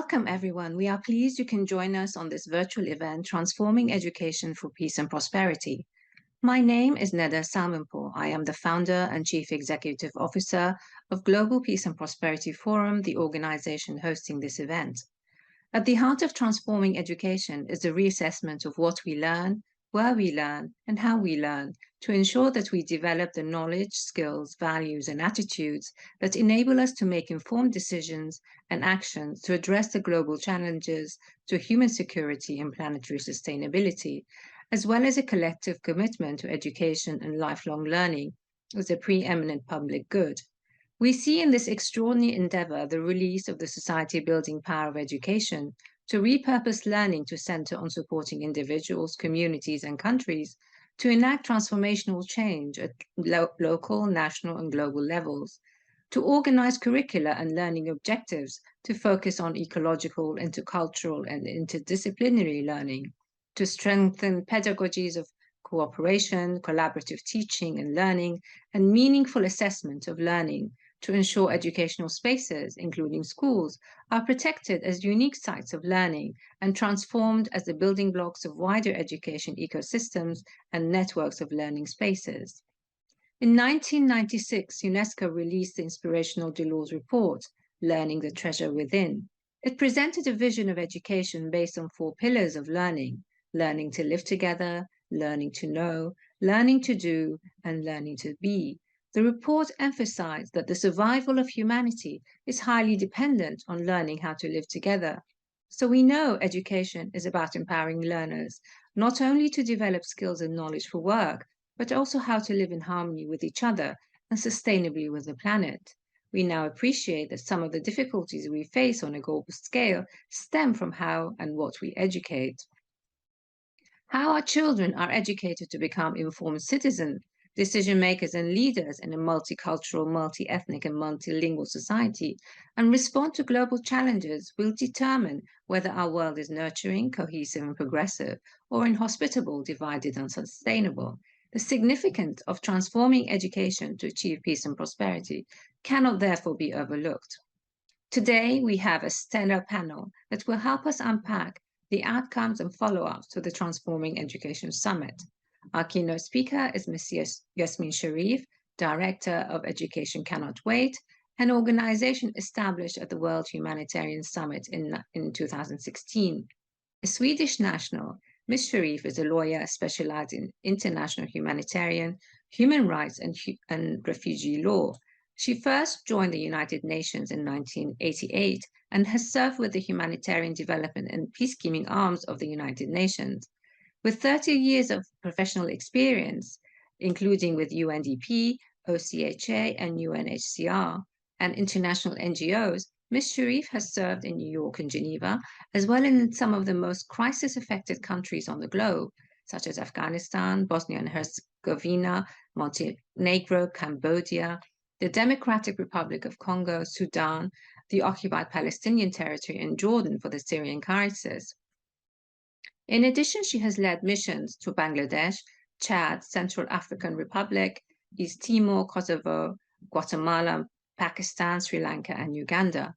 Welcome, everyone. We are pleased you can join us on this virtual event, Transforming Education for Peace and Prosperity. My name is Neda Salmanpour. I am the founder and chief executive officer of Global Peace and Prosperity Forum, the organization hosting this event. At the heart of transforming education is the reassessment of what we learn, where we learn, and how we learn to ensure that we develop the knowledge, skills, values, and attitudes that enable us to make informed decisions and actions to address the global challenges to human security and planetary sustainability, as well as a collective commitment to education and lifelong learning as a preeminent public good. We see in this extraordinary endeavor the release of the society-building power of education to repurpose learning to center on supporting individuals, communities, and countries to enact transformational change at local, national, and global levels, to organize curricula and learning objectives to focus on ecological, intercultural, and interdisciplinary learning, to strengthen pedagogies of cooperation, collaborative teaching and learning, and meaningful assessment of learning to ensure educational spaces, including schools, are protected as unique sites of learning and transformed as the building blocks of wider education ecosystems and networks of learning spaces. In 1996, UNESCO released the inspirational Delors report, Learning the Treasure Within. It presented a vision of education based on 4 pillars of learning: learning to live together, learning to know, learning to do, and learning to be. The report emphasized that the survival of humanity is highly dependent on learning how to live together. So we know education is about empowering learners, not only to develop skills and knowledge for work, but also how to live in harmony with each other and sustainably with the planet. We now appreciate that some of the difficulties we face on a global scale stem from how and what we educate. How our children are educated to become informed citizens, decision makers, and leaders in a multicultural, multi-ethnic, and multilingual society, and respond to global challenges will determine whether our world is nurturing, cohesive, and progressive, or inhospitable, divided, and unsustainable. The significance of transforming education to achieve peace and prosperity cannot therefore be overlooked. Today, we have a stellar panel that will help us unpack the outcomes and follow-ups to the Transforming Education Summit. Our keynote speaker is Ms. Yasmin Sharif, Director of Education Cannot Wait, an organization established at the World Humanitarian Summit in 2016. A Swedish national, Ms. Sharif is a lawyer specialized in international humanitarian, human rights, and refugee law. She first joined the United Nations in 1988 and has served with the humanitarian development and peacekeeping arms of the United Nations. With 30 years of professional experience, including with UNDP, OCHA, and UNHCR, and international NGOs, Ms. Sharif has served in New York and Geneva, as well as in some of the most crisis-affected countries on the globe, such as Afghanistan, Bosnia and Herzegovina, Montenegro, Cambodia, the Democratic Republic of Congo, Sudan, the occupied Palestinian territory, and Jordan for the Syrian crisis. In addition, she has led missions to Bangladesh, Chad, Central African Republic, East Timor, Kosovo, Guatemala, Pakistan, Sri Lanka, and Uganda.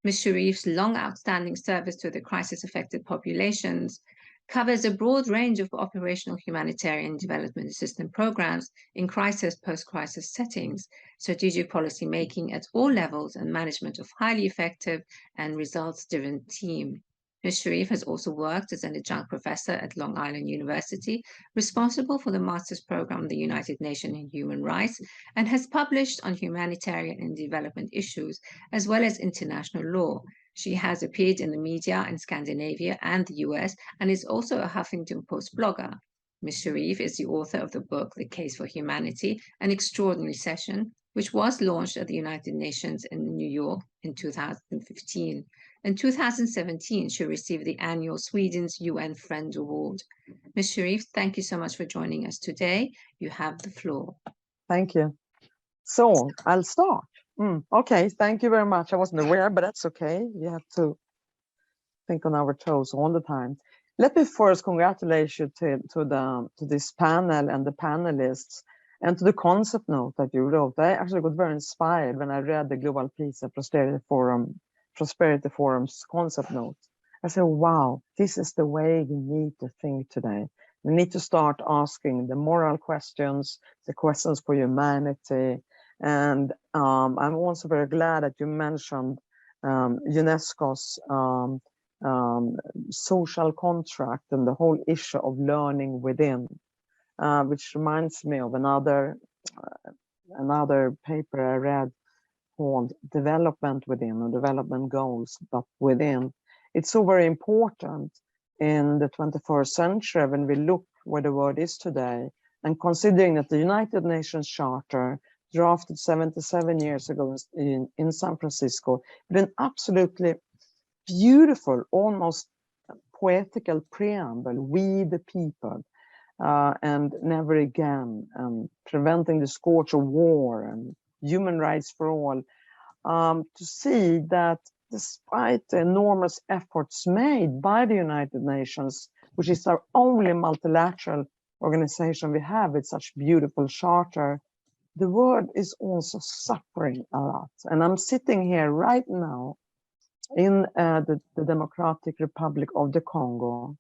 Ms. Sharif's long outstanding service to the crisis-affected populations covers a broad range of operational humanitarian development assistance programs in crisis, post-crisis settings, strategic policy making at all levels, and management of highly effective and results-driven team. Ms. Sharif has also worked as an adjunct professor at Long Island University, responsible for the master's program of the United Nations in Human Rights, and has published on humanitarian and development issues, as well as international law. She has appeared in the media in Scandinavia and the US, and is also a Huffington Post blogger. Ms. Sharif is the author of the book, The Case for Humanity, an extraordinary session, which was launched at the United Nations in New York in 2015. In 2017, she received the annual Sweden's UN Friend Award. Ms. Sharif, thank you so much for joining us today. You have the floor. Thank you. So I'll start. Okay, thank you very much. I wasn't aware, but that's okay. We have to think on our toes all the time. Let me first congratulate you to this panel and the panelists, and to the concept note that you wrote. I actually got very inspired when I read the Global Peace and Prosperity Forum Prosperity Forum's concept note. I said, wow, this is the way we need to think today. We need to start asking the moral questions, the questions for humanity. And I'm also very glad that you mentioned UNESCO's social contract and the whole issue of learning within, which reminds me of another paper I read called Development Within, or Development Goals, but within. It's so very important in the 21st century when we look where the world is today, and considering that the United Nations Charter, drafted 77 years ago in San Francisco, with an absolutely beautiful, almost poetical preamble, we the people, and never again, preventing the scourge of war and human rights for all, to see that despite the enormous efforts made by the United Nations, which is our only multilateral organization we have with such beautiful charter, the world is also suffering a lot. And I'm sitting here right now in the Democratic Republic of the Congo.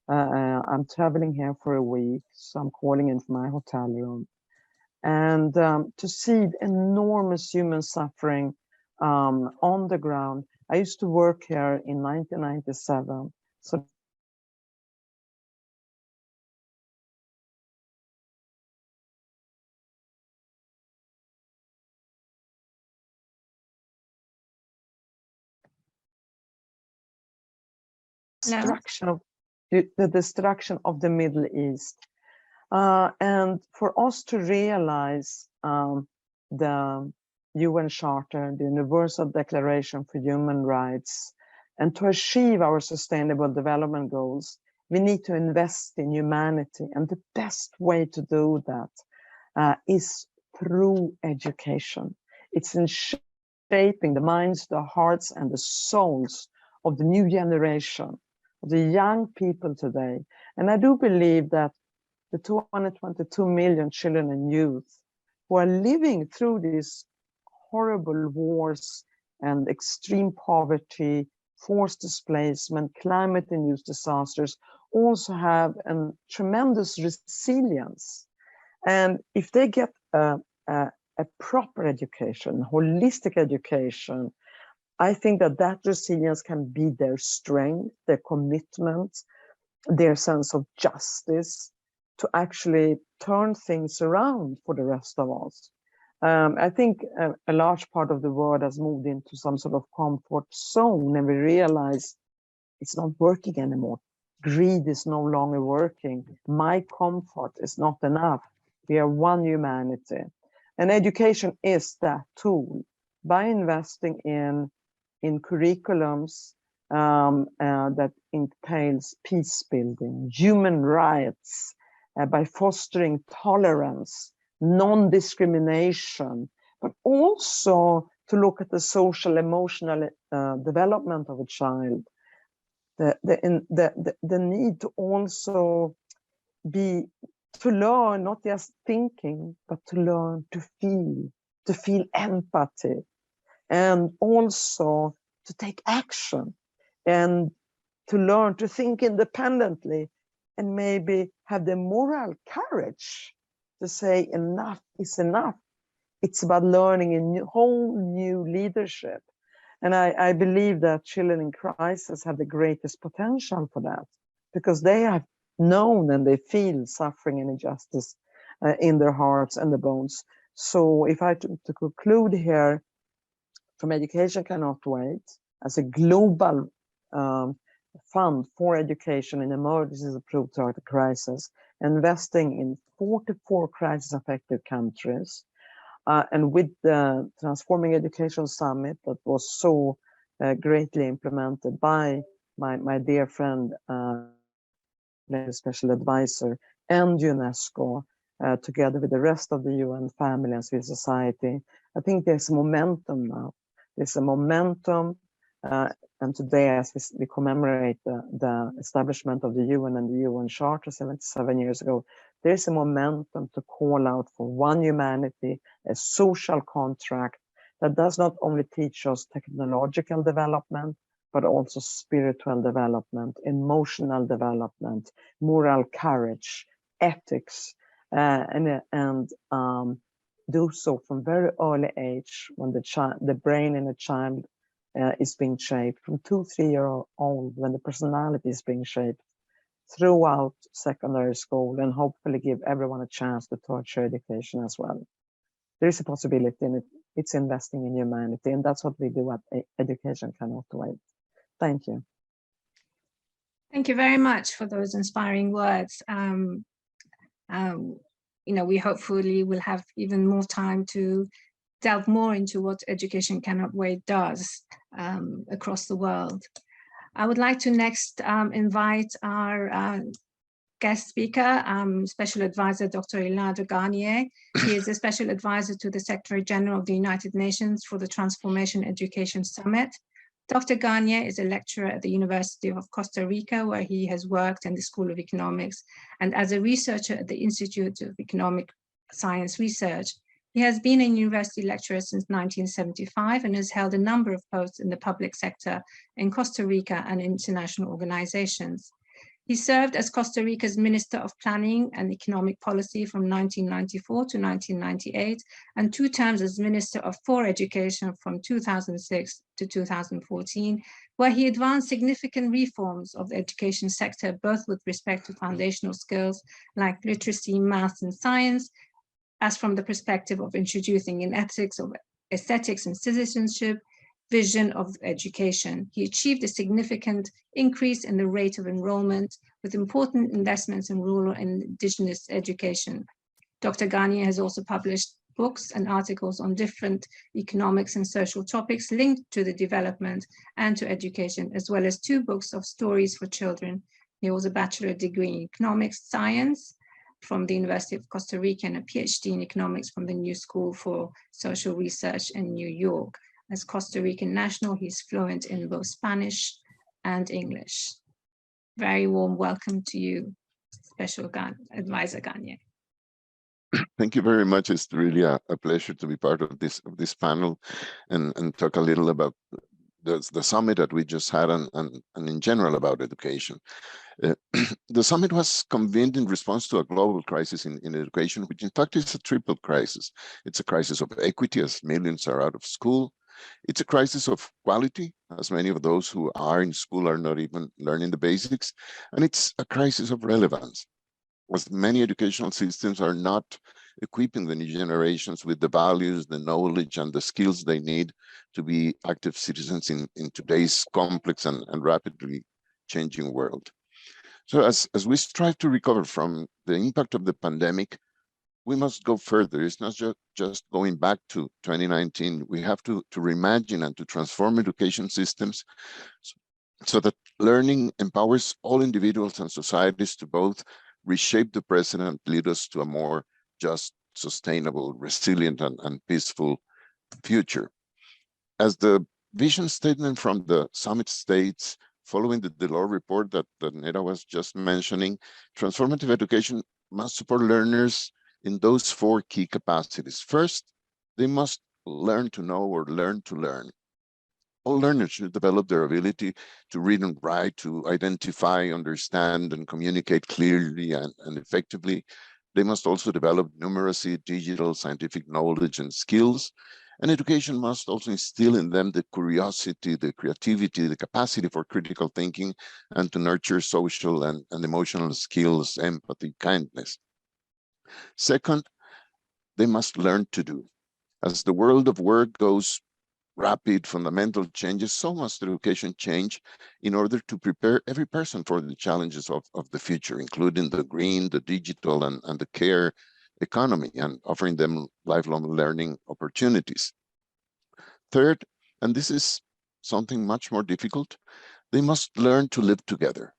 I'm traveling here for a week, so I'm calling in from my hotel room. And to see the enormous human suffering on the ground. I used to work here in 1997. So destruction of the destruction of the Middle East. And for us to realize the UN Charter, the Universal Declaration for Human Rights, and to achieve our Sustainable Development Goals, we need to invest in humanity. And the best way to do that is through education. It's in shaping the minds, the hearts, and the souls of the new generation, of the young people today. And I do believe that the 222 million children and youth who are living through these horrible wars and extreme poverty, forced displacement, climate-induced disasters, also have a tremendous resilience. And if they get a proper education, holistic education, I think that resilience can be their strength, their commitment, their sense of justice, to actually turn things around for the rest of us. I think a large part of the world has moved into some sort of comfort zone, and we realize it's not working anymore. Greed is no longer working. My comfort is not enough. We are one humanity. And education is that tool. By investing in curriculums that entails peace building, human rights, by fostering tolerance, non-discrimination, but also to look at the social emotional development of a child, the need to also to learn, not just thinking, but to learn to feel empathy, and also to take action, and to learn to think independently, and maybe have the moral courage to say enough is enough. It's about learning a whole new leadership. And I believe that children in crisis have the greatest potential for that, because they have known and they feel suffering and injustice in their hearts and the bones. So if I to conclude here, from Education Cannot Wait, as a global fund for education in emergencies approved throughout the crisis, investing in 44 crisis-affected countries, and with the Transforming Education Summit that was so greatly implemented by my dear friend, special advisor, and UNESCO, together with the rest of the UN family and civil society, I think there's momentum now. There's a momentum, and today, as we commemorate the establishment of the UN and the UN Charter 77 years ago, there's a momentum to call out for one humanity, a social contract that does not only teach us technological development, but also spiritual development, emotional development, moral courage, ethics, and do so from very early age when the brain in a child is being shaped, from 2-3 year old when the personality is being shaped, throughout secondary school, and hopefully give everyone a chance to tertiary education as well. There is a possibility in it. It's investing in humanity, and that's what we do at Education Cannot Wait. Thank you. Thank you very much for those inspiring words. We hopefully will have even more time to delve more into what Education Cannot Wait does across the world. I would like to next invite our guest speaker, Special Advisor Dr. Ilarda Garnier. He is a Special Advisor to the Secretary General of the United Nations for the Transformation Education Summit. Dr. Garnier is a lecturer at the University of Costa Rica, where he has worked in the School of Economics, and as a researcher at the Institute of Economic Science Research. He has been a university lecturer since 1975 and has held a number of posts in the public sector in Costa Rica and international organizations. He served as Costa Rica's Minister of Planning and Economic Policy from 1994 to 1998, and 2 terms as Minister for Education from 2006 to 2014, where he advanced significant reforms of the education sector, both with respect to foundational skills like literacy, math, and science, as from the perspective of introducing an ethics of aesthetics and citizenship, vision of education. He achieved a significant increase in the rate of enrollment with important investments in rural and indigenous education. Dr. Garnier has also published books and articles on different economics and social topics linked to the development and to education, as well as 2 books of stories for children. He holds a bachelor degree in economics science from the University of Costa Rica and a PhD in economics from the New School for Social Research in New York. As Costa Rican national, he's fluent in both Spanish and English. Very warm welcome to you, Special Advisor Garnier. Thank you very much. It's really a pleasure to be part of this panel and talk a little about the summit that we just had and in general about education. The summit was convened in response to a global crisis in education, which in fact is a triple crisis. It's a crisis of equity, as millions are out of school. It's a crisis of quality, as many of those who are in school are not even learning the basics. And it's a crisis of relevance, as many educational systems are not equipping the new generations with the values, the knowledge, and the skills they need to be active citizens in today's complex and rapidly changing world. So as we strive to recover from the impact of the pandemic, we must go further. It's not just going back to 2019. We have to reimagine and to transform education systems so that learning empowers all individuals and societies to both reshape the present and lead us to a more just, sustainable, resilient, and peaceful future. As the vision statement from the summit states, following the Delors report that Neda was just mentioning, transformative education must support learners in those 4 key capacities. First, they must learn to know or learn to learn. All learners should develop their ability to read and write, to identify, understand, and communicate clearly and effectively. They must also develop numeracy, digital, scientific knowledge, and skills. And education must also instill in them the curiosity, the creativity, the capacity for critical thinking, and to nurture social and emotional skills, empathy, kindness. Second, they must learn to do. As the world of work goes rapid, fundamental changes, so must education change in order to prepare every person for the challenges of the future, including the green, the digital, and the care economy, and offering them lifelong learning opportunities. Third, and this is something much more difficult, they must learn to live together.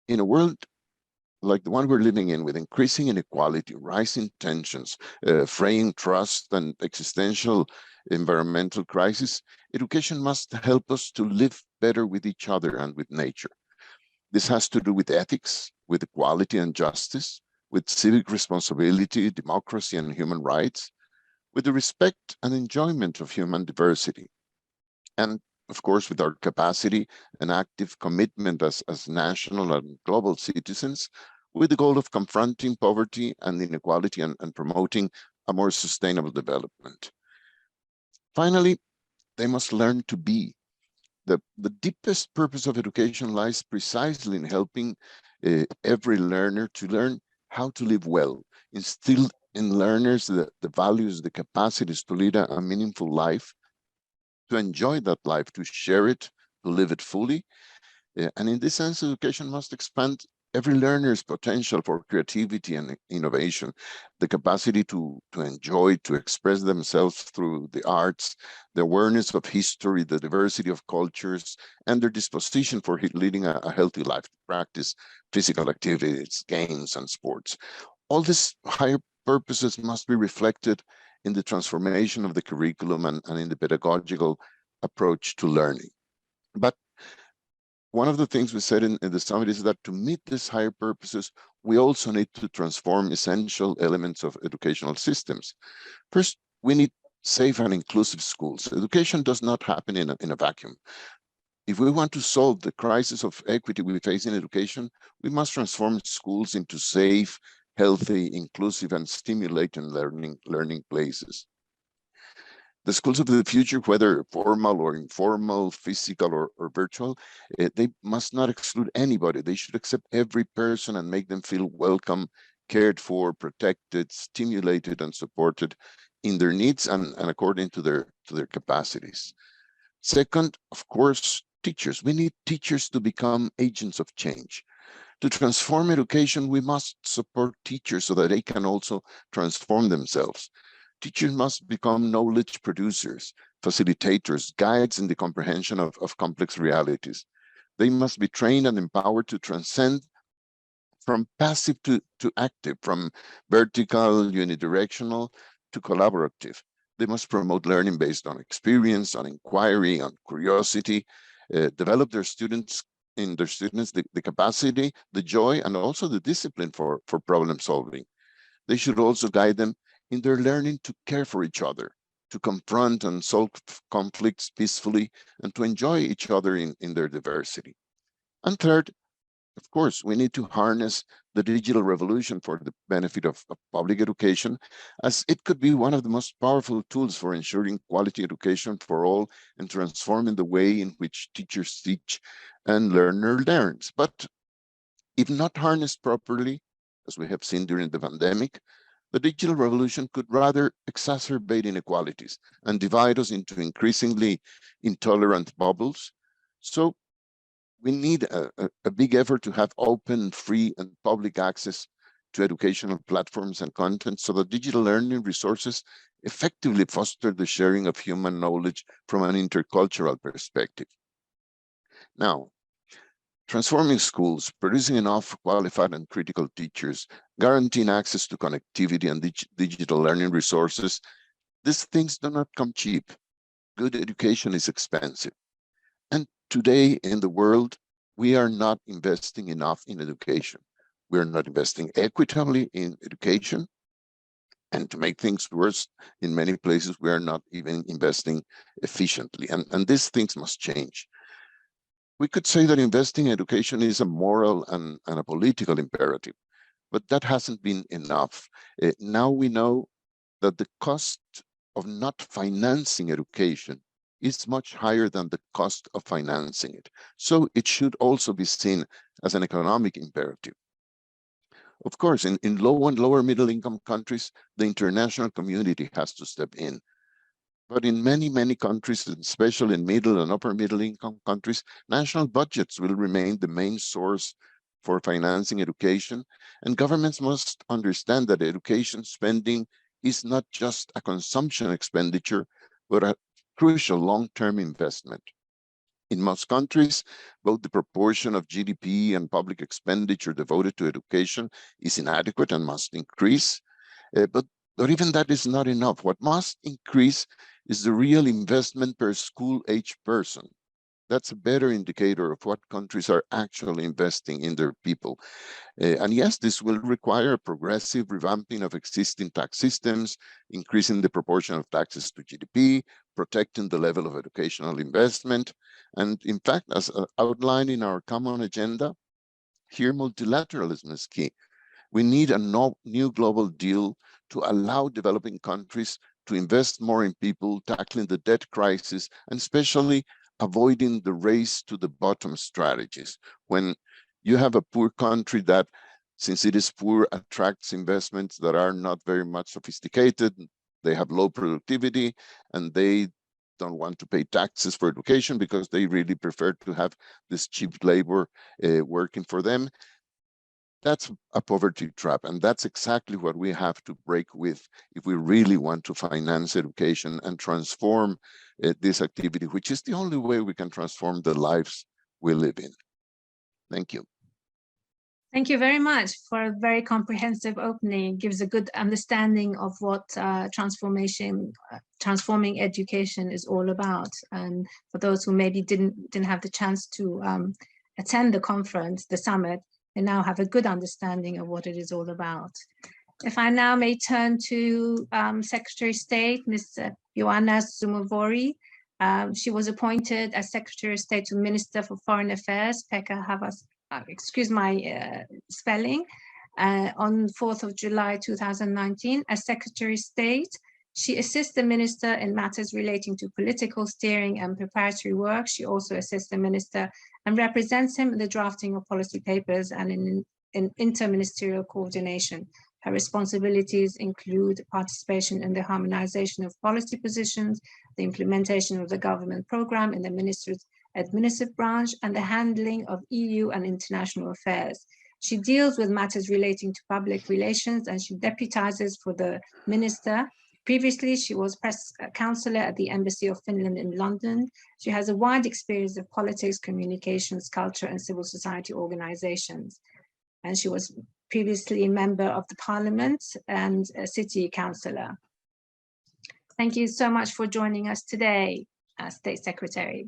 In a world like the one we're living in, with increasing inequality, rising tensions, fraying trust, and existential environmental crisis, education must help us to live better with each other and with nature. This has to do with ethics, with equality and justice, with civic responsibility, democracy, and human rights, with the respect and enjoyment of human diversity. And of course, with our capacity and active commitment as national and global citizens, with the goal of confronting poverty and inequality and promoting a more sustainable development. Finally, they must learn to be. The deepest purpose of education lies precisely in helping every learner to learn how to live well, instill in learners the values, the capacities to lead a meaningful life, to enjoy that life, to share it, to live it fully. And in this sense, education must expand every learner's potential for creativity and innovation, the capacity to enjoy, to express themselves through the arts, the awareness of history, the diversity of cultures, and their disposition for leading a healthy life, to practice physical activities, games, and sports. All these higher purposes must be reflected in the transformation of the curriculum and in the pedagogical approach to learning. But one of the things we said in the summit is that to meet these higher purposes, we also need to transform essential elements of educational systems. First, we need safe and inclusive schools. Education does not happen in a vacuum. If we want to solve the crisis of equity we face in education, we must transform schools into safe, healthy, inclusive, and stimulating learning places. The schools of the future, whether formal or informal, physical or virtual, they must not exclude anybody. They should accept every person and make them feel welcome, cared for, protected, stimulated, and supported in their needs and according to their capacities. Second, of course, teachers. We need teachers to become agents of change. To transform education, we must support teachers so that they can also transform themselves. Teachers must become knowledge producers, facilitators, guides in the comprehension of complex realities. They must be trained and empowered to transcend from passive to active, from vertical, unidirectional to collaborative. They must promote learning based on experience, on inquiry, on curiosity, develop their students the capacity, the joy, and also the discipline for problem solving. They should also guide them in their learning to care for each other, to confront and solve conflicts peacefully, and to enjoy each other in their diversity. And third, of course, we need to harness the digital revolution for the benefit of public education, as it could be one of the most powerful tools for ensuring quality education for all and transforming the way in which teachers teach and learner learns. But if not harnessed properly, as we have seen during the pandemic, the digital revolution could rather exacerbate inequalities and divide us into increasingly intolerant bubbles. So we need a big effort to have open, free, and public access to educational platforms and content so that digital learning resources effectively foster the sharing of human knowledge from an intercultural perspective. Now, transforming schools, producing enough qualified and critical teachers, guaranteeing access to connectivity and digital learning resources, these things do not come cheap. Good education is expensive. And today in the world, we are not investing enough in education. We are not investing equitably in education. And to make things worse, in many places, we are not even investing efficiently. And these things must change. We could say that investing in education is a moral and a political imperative, but that hasn't been enough. Now we know that the cost of not financing education is much higher than the cost of financing it. So it should also be seen as an economic imperative. Of course, in low and lower middle income countries, the international community has to step in. But in many, many countries, especially in middle and upper middle income countries, national budgets will remain the main source for financing education. And governments must understand that education spending is not just a consumption expenditure, but a crucial long-term investment. In most countries, both the proportion of GDP and public expenditure devoted to education is inadequate and must increase. But even that is not enough. What must increase is the real investment per school-age person. That's a better indicator of what countries are actually investing in their people. And yes, this will require a progressive revamping of existing tax systems, increasing the proportion of taxes to GDP, protecting the level of educational investment. And in fact, as outlined in our common agenda, here multilateralism is key. We need a new global deal to allow developing countries to invest more in people, tackling the debt crisis, and especially avoiding the race to the bottom strategies. When you have a poor country that, since it is poor, attracts investments that are not very much sophisticated, they have low productivity, and they don't want to pay taxes for education because they really prefer to have this cheap labor working for them. That's a poverty trap, and that's exactly what we have to break with if we really want to finance education and transform this activity, which is the only way we can transform the lives we live in. Thank you. Thank you very much for a very comprehensive opening. It gives a good understanding of what transforming education is all about. And for those who maybe didn't have the chance to attend the conference, the summit, they now have a good understanding of what it is all about. If I now may turn to Secretary of State, Ms. Ioanna Zoumevori. She was appointed as Secretary of State to Minister for Foreign Affairs, Pekka Havas, excuse my spelling, on 4th of July 2019. As Secretary of State, she assists the Minister in matters relating to political steering and preparatory work. She also assists the Minister and represents him in the drafting of policy papers and in interministerial coordination. Her responsibilities include participation in the harmonization of policy positions, the implementation of the government program in the Minister's administrative branch, and the handling of EU and international affairs. She deals with matters relating to public relations, and she deputizes for the Minister. Previously, she was press counselor at the Embassy of Finland in London. She has a wide experience of politics, communications, culture, and civil society organizations. And she was previously a member of the Parliament and a city councillor. Thank you so much for joining us today, State Secretary.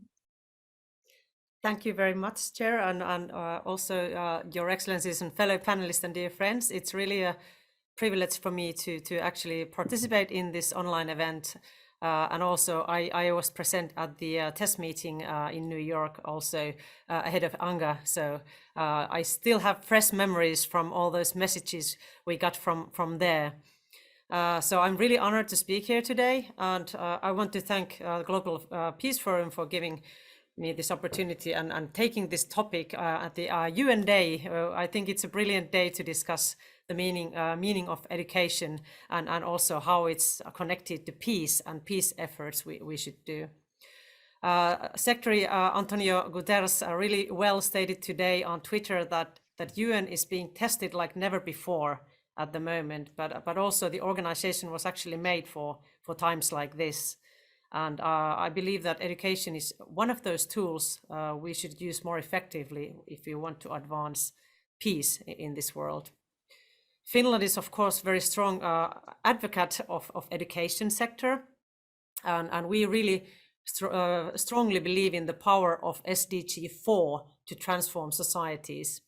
Thank you very much, Chair, and also Your Excellencies and fellow panelists and dear friends. It's really a privilege for me to actually participate in this online event. And also I was present at the test meeting in New York also ahead of ANGA. So I still have fresh memories from all those messages we got from there. So I'm really honored to speak here today. And I want to thank the Global Peace Forum for giving me this opportunity and taking this topic at the UN Day. I think it's a brilliant day to discuss the meaning of education and also how it's connected to peace and peace efforts we should do. Secretary Antonio Guterres really well stated today on Twitter that UN is being tested like never before at the moment, but also the organization was actually made for times like this. And I believe that education is one of those tools we should use more effectively if we want to advance peace in this world. Finland is, of course, very strong advocate of education sector, and we really strongly believe in the power of SDG 4 to transform societies.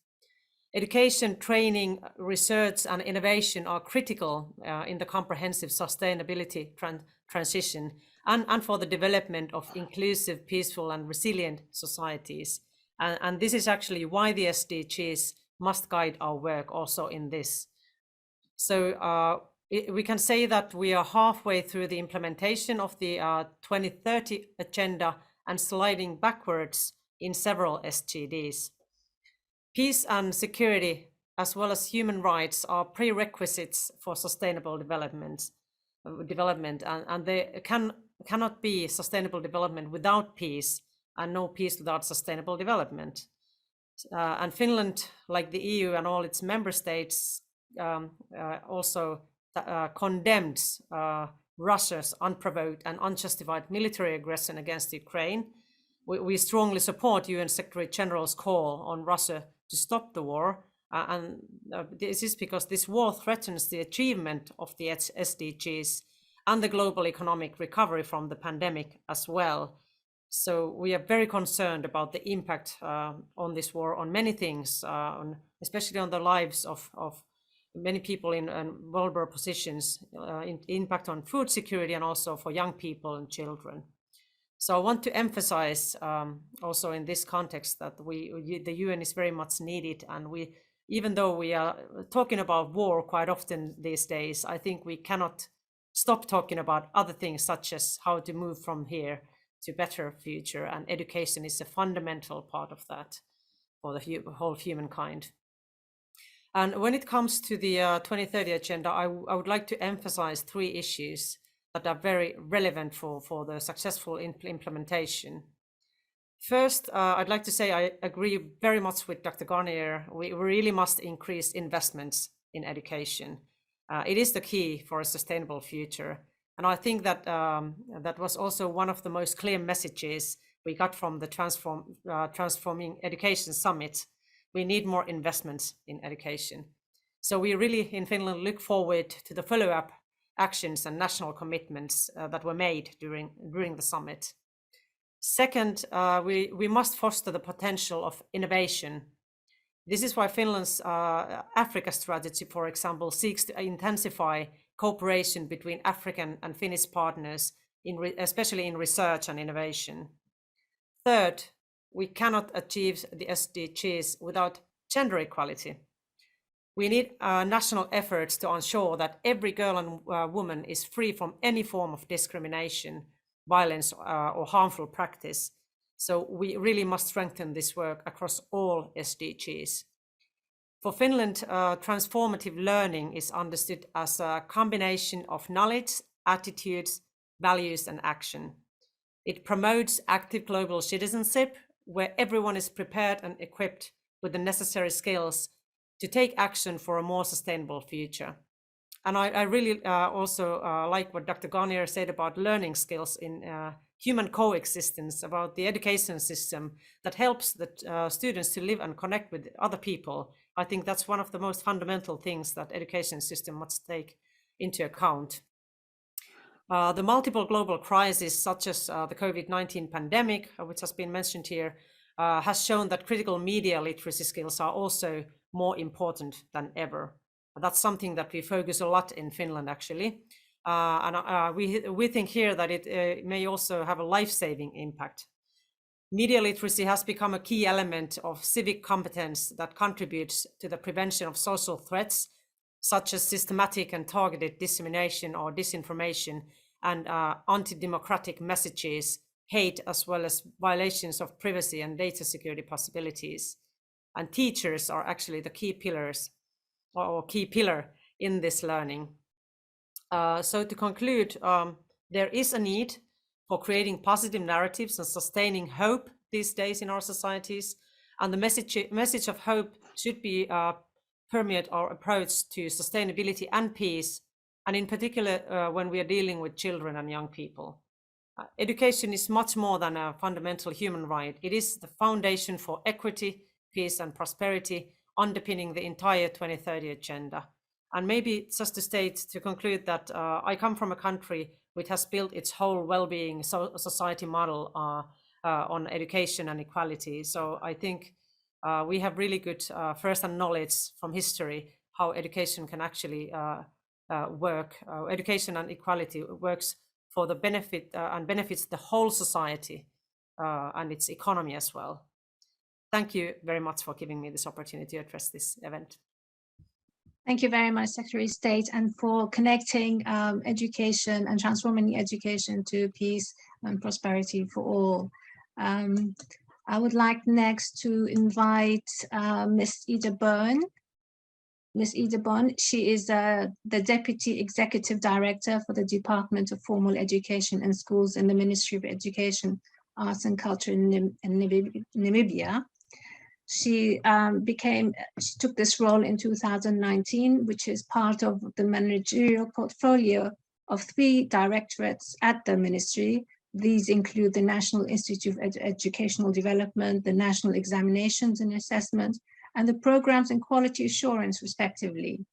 Education, training, research, and innovation are critical in the comprehensive sustainability transition and for the development of inclusive, peaceful, and resilient societies. And this is actually why the SDGs must guide our work also in this. So we can say that we are halfway through the implementation of the 2030 agenda and sliding backwards in several SDGs. Peace and security, as well as human rights, are prerequisites for sustainable development, and there cannot be sustainable development without peace, and no peace without sustainable development. And Finland, like the EU and all its member states, also condemns Russia's unprovoked and unjustified military aggression against Ukraine. We strongly support UN Secretary General's call on Russia to stop the war, and this is because this war threatens the achievement of the SDGs and the global economic recovery from the pandemic as well. So we are very concerned about the impact on this war on many things, especially on the lives of many people in vulnerable positions, impact on food security and also for young people and children. So I want to emphasize also in this context that the UN is very much needed, and even though we are talking about war quite often these days, I think we cannot stop talking about other things such as how to move from here to better future, and education is a fundamental part of that for the whole humankind. And when it comes to the 2030 agenda, I would like to emphasize 3 issues that are very relevant for the successful implementation. First, I'd like to say I agree very much with Dr. Garnier. We really must increase investments in education. It is the key for a sustainable future. And I think that that was also one of the most clear messages we got from the Transforming Education Summit. We need more investments in education. So we really in Finland look forward to the follow-up actions and national commitments that were made during the summit. Second, we must foster the potential of innovation. This is why Finland's Africa strategy, for example, seeks to intensify cooperation between African and Finnish partners, especially in research and innovation. Third, we cannot achieve the SDGs without gender equality. We need national efforts to ensure that every girl and woman is free from any form of discrimination, violence, or harmful practice. So we really must strengthen this work across all SDGs. For Finland, transformative learning is understood as a combination of knowledge, attitudes, values, and action. It promotes active global citizenship, where everyone is prepared and equipped with the necessary skills to take action for a more sustainable future. And I really also like what Dr. Garnier said about learning skills in human coexistence, about the education system that helps the students to live and connect with other people. I think that's one of the most fundamental things that education system must take into account. The multiple global crises, such as the COVID-19 pandemic, which has been mentioned here, has shown that critical media literacy skills are also more important than ever. That's something that we focus a lot in Finland, actually. And we think here that it may also have a life-saving impact. Media literacy has become a key element of civic competence that contributes to the prevention of social threats, such as systematic and targeted dissemination or disinformation and anti-democratic messages, hate, as well as violations of privacy and data security possibilities. And teachers are actually the key pillars or key pillar in this learning. So to conclude, there is a need for creating positive narratives and sustaining hope these days in our societies. And the message of hope should be permeate our approach to sustainability and peace, and in particular when we are dealing with children and young people. Education is much more than a fundamental human right. It is the foundation for equity, peace, and prosperity, underpinning the entire 2030 agenda. And maybe just to state, to conclude, that I come from a country which has built its whole well-being society model on education and equality. So I think we have really good first-hand knowledge from history how education can actually work. Education and equality works for the benefit and benefits the whole society and its economy as well. Thank you very much for giving me this opportunity to address this event. Thank you very much, Secretary of State, and for connecting education and transforming education to peace and prosperity for all. I would like next to invite Ms. Ida Byrne. Ms. Ida Byrne, she is the Deputy Executive Director for the Department of Formal Education and Schools in the Ministry of Education, Arts and Culture in Namibia. She took this role in 2019, which is part of the managerial portfolio of 3 directorates at the ministry. These include the National Institute of Educational Development, the National Examinations and Assessment, and the Programs and Quality Assurance, respectively.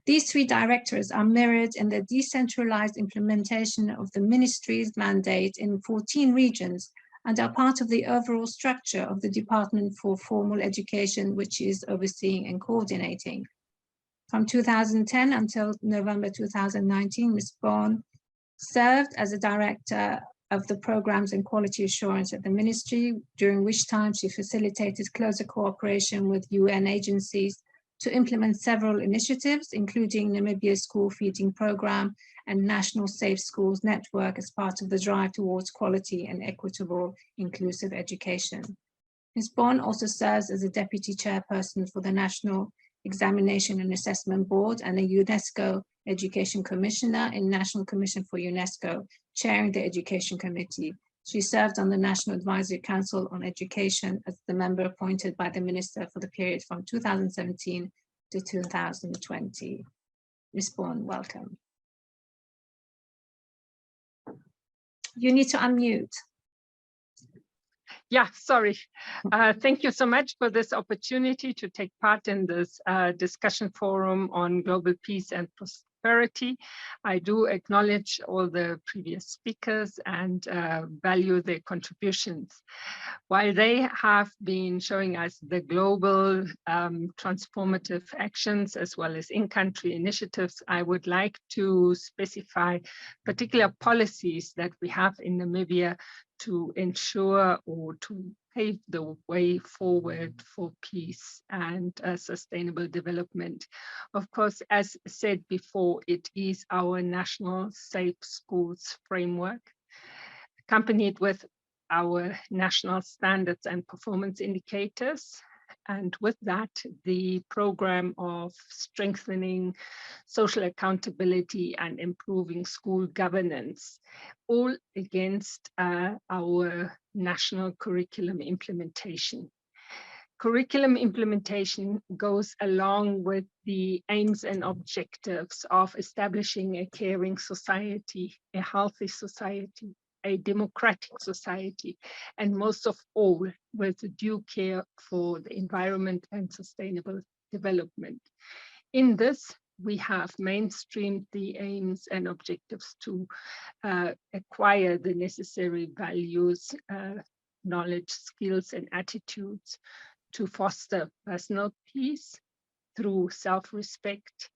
These 3 directorates are mirrored in the decentralized implementation of the ministry's mandate in 14 regions and are part of the overall structure of the Department for Formal Education, which is overseeing and coordinating. From 2010 until November 2019, Ms. Bond served as a director of the programs and quality assurance at the ministry, during which time she facilitated closer cooperation with UN agencies to implement several initiatives, including Namibia's school feeding program and National Safe Schools Network as part of the drive towards quality and equitable inclusive education. Ms. Bond also serves as a deputy chairperson for the National Examination and Assessment Board and a UNESCO Education Commissioner in National Commission for UNESCO, chairing the Education Committee. She served on the National Advisory Council on Education as the member appointed by the Minister for the period from 2017 to 2020. Ms. Bond, welcome. You need to unmute. Yeah, sorry. Thank you so much for this opportunity to take part in this discussion forum on global peace and prosperity. I do acknowledge all the previous speakers and value their contributions. While they have been showing us the global transformative actions as well as in-country initiatives, I would like to specify particular policies that we have in Namibia to ensure or to pave the way forward for peace and sustainable development. Of course, as said before, it is our National Safe Schools Framework, accompanied with our national standards and performance indicators. And with that, the program of strengthening social accountability and improving school governance, all against our national curriculum implementation. Curriculum implementation goes along with the aims and objectives of establishing a caring society, a healthy society, a democratic society, and most of all, with due care for the environment and sustainable development. In this, we have mainstreamed the aims and objectives to acquire the necessary values, knowledge, skills, and attitudes to foster personal peace through self-respect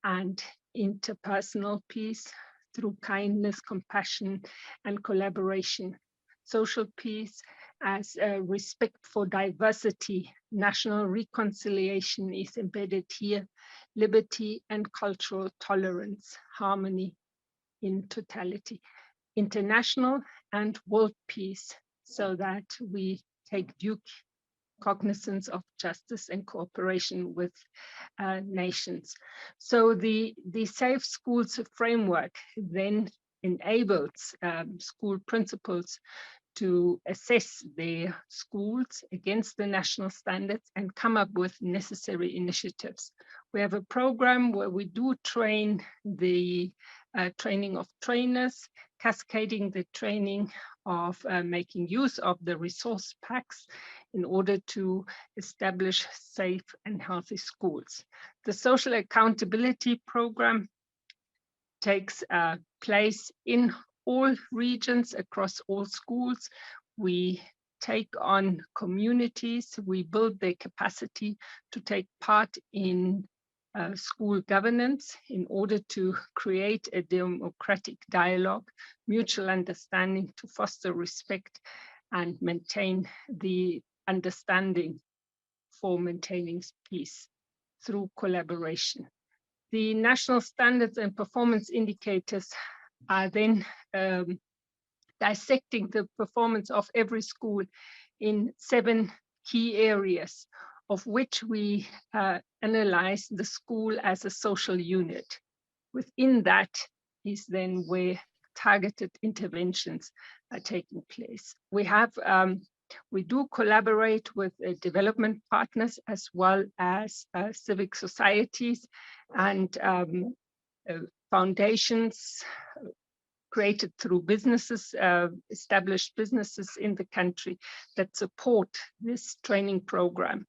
and interpersonal peace through kindness, compassion, and collaboration. Social peace as respect for diversity, national reconciliation is embedded here, liberty and cultural tolerance, harmony in totality, international and world peace, so that we take due cognizance of justice and cooperation with nations. So the Safe Schools Framework then enables school principals to assess their schools against the national standards and come up with necessary initiatives. We have a program where we do train the training of trainers, cascading the training of making use of the resource packs in order to establish safe and healthy schools. The social accountability program takes place in all regions across all schools. We take on communities, we build their capacity to take part in school governance in order to create a democratic dialogue, mutual understanding to foster respect and maintain the understanding for maintaining peace through collaboration. The national standards and performance indicators are then dissecting the performance of every school in 7 key areas, of which we analyze the school as a social unit. Within that is then where targeted interventions are taking place. We do collaborate with development partners as well as civic societies and foundations created through businesses, established businesses in the country that support this training program.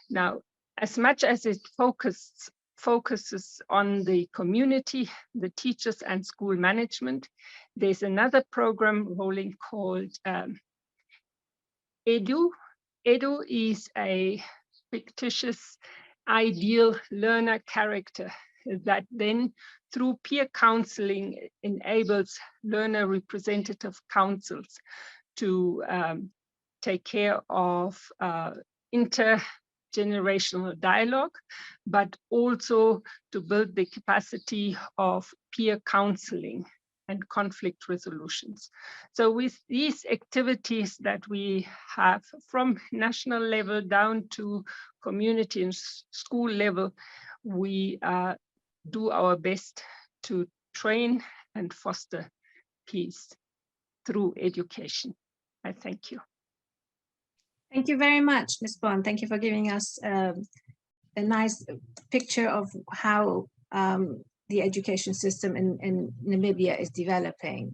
Now, as much as it focuses on the community, the teachers and school management, there's another program rolling called Edu is a fictitious ideal learner character that then through peer counseling enables learner representative councils to take care of intergenerational dialogue, but also to build the capacity of peer counseling and conflict resolutions. So with these activities that we have from national level down to community and school level, we do our best to train and foster peace through education. I thank you. Thank you very much, Ms. Bond. Thank you for giving us a nice picture of how the education system in Namibia is developing.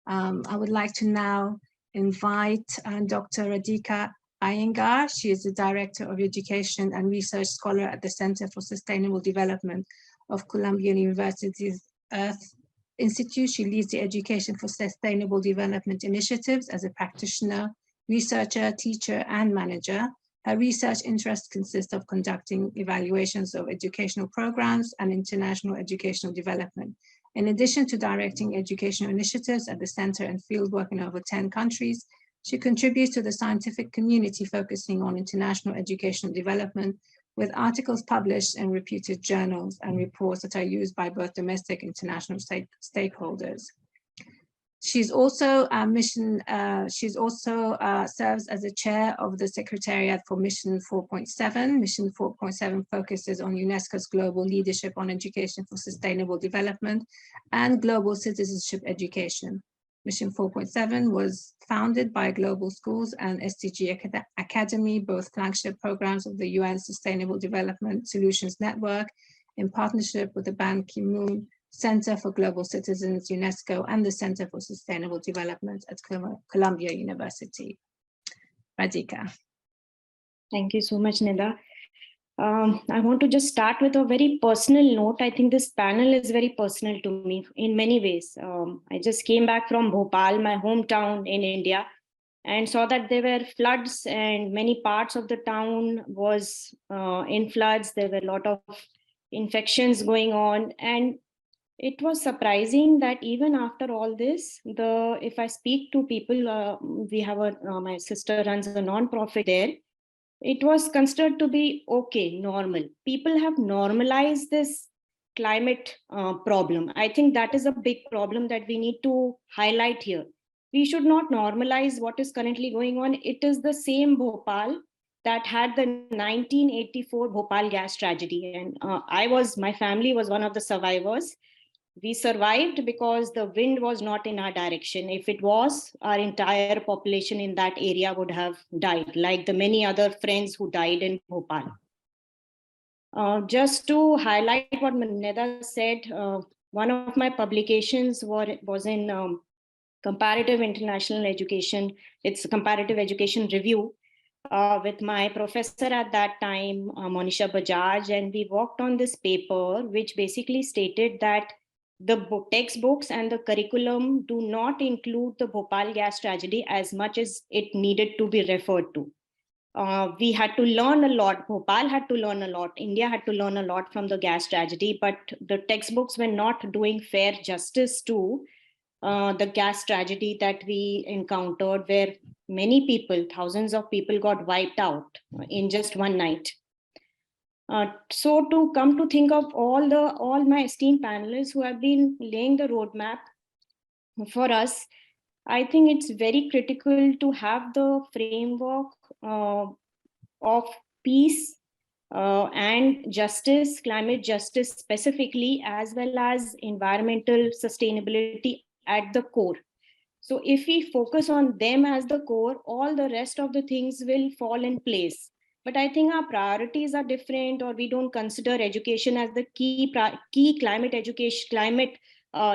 I would like to now invite Dr. Radhika Iyengar. She is the Director of Education and Research Scholar at the Center for Sustainable Development of Columbia University's Earth Institute. She leads the Education for Sustainable Development initiatives as a practitioner, researcher, teacher, and manager. Her research interests consist of conducting evaluations of educational programs and international educational development. In addition to directing educational initiatives at the center and fieldwork in over 10 countries, she contributes to the scientific community focusing on international educational development with articles published in reputed journals and reports that are used by both domestic and international stakeholders. She's also serves as the chair of the Secretariat for Mission 4.7. Mission 4.7 focuses on UNESCO's global leadership on education for sustainable development and global citizenship education. Mission 4.7 was founded by Global Schools and SDG Academy, both flagship programs of the UN Sustainable Development Solutions Network, in partnership with the Ban Ki-moon Center for Global Citizens, UNESCO, and the Center for Sustainable Development at Columbia University. Radhika. Thank you so much, Nida. I want to just start with a very personal note. I think this panel is very personal to me in many ways. I just came back from Bhopal, my hometown in India, and saw that there were floods and many parts of the town was in floods. There were a lot of infections going on, and it was surprising that even after all this, if I speak to people, we have my sister runs a non-profit there. It was considered to be okay, normal. People have normalized this climate problem. I think that is a big problem that we need to highlight here. We should not normalize what is currently going on. It is the same Bhopal that had the 1984 Bhopal gas tragedy. And my family was one of the survivors. We survived because the wind was not in our direction. If it was, our entire population in that area would have died, like the many other friends who died in Bhopal. Just to highlight what Neda said, one of my publications was in Comparative International Education. It's a Comparative Education Review with my professor at that time, Monisha Bajaj, and we worked on this paper, which basically stated that the textbooks and the curriculum do not include the Bhopal gas tragedy as much as it needed to be referred to. We had to learn a lot. Bhopal had to learn a lot. India had to learn a lot from the gas tragedy, but the textbooks were not doing fair justice to the gas tragedy that we encountered, where many people, thousands of people got wiped out in just one night. So to come to think of all my esteemed panelists who have been laying the roadmap for us, I think it's very critical to have the framework of peace and justice, climate justice specifically, as well as environmental sustainability at the core. So if we focus on them as the core, all the rest of the things will fall in place. But I think our priorities are different, or we don't consider education as the key climate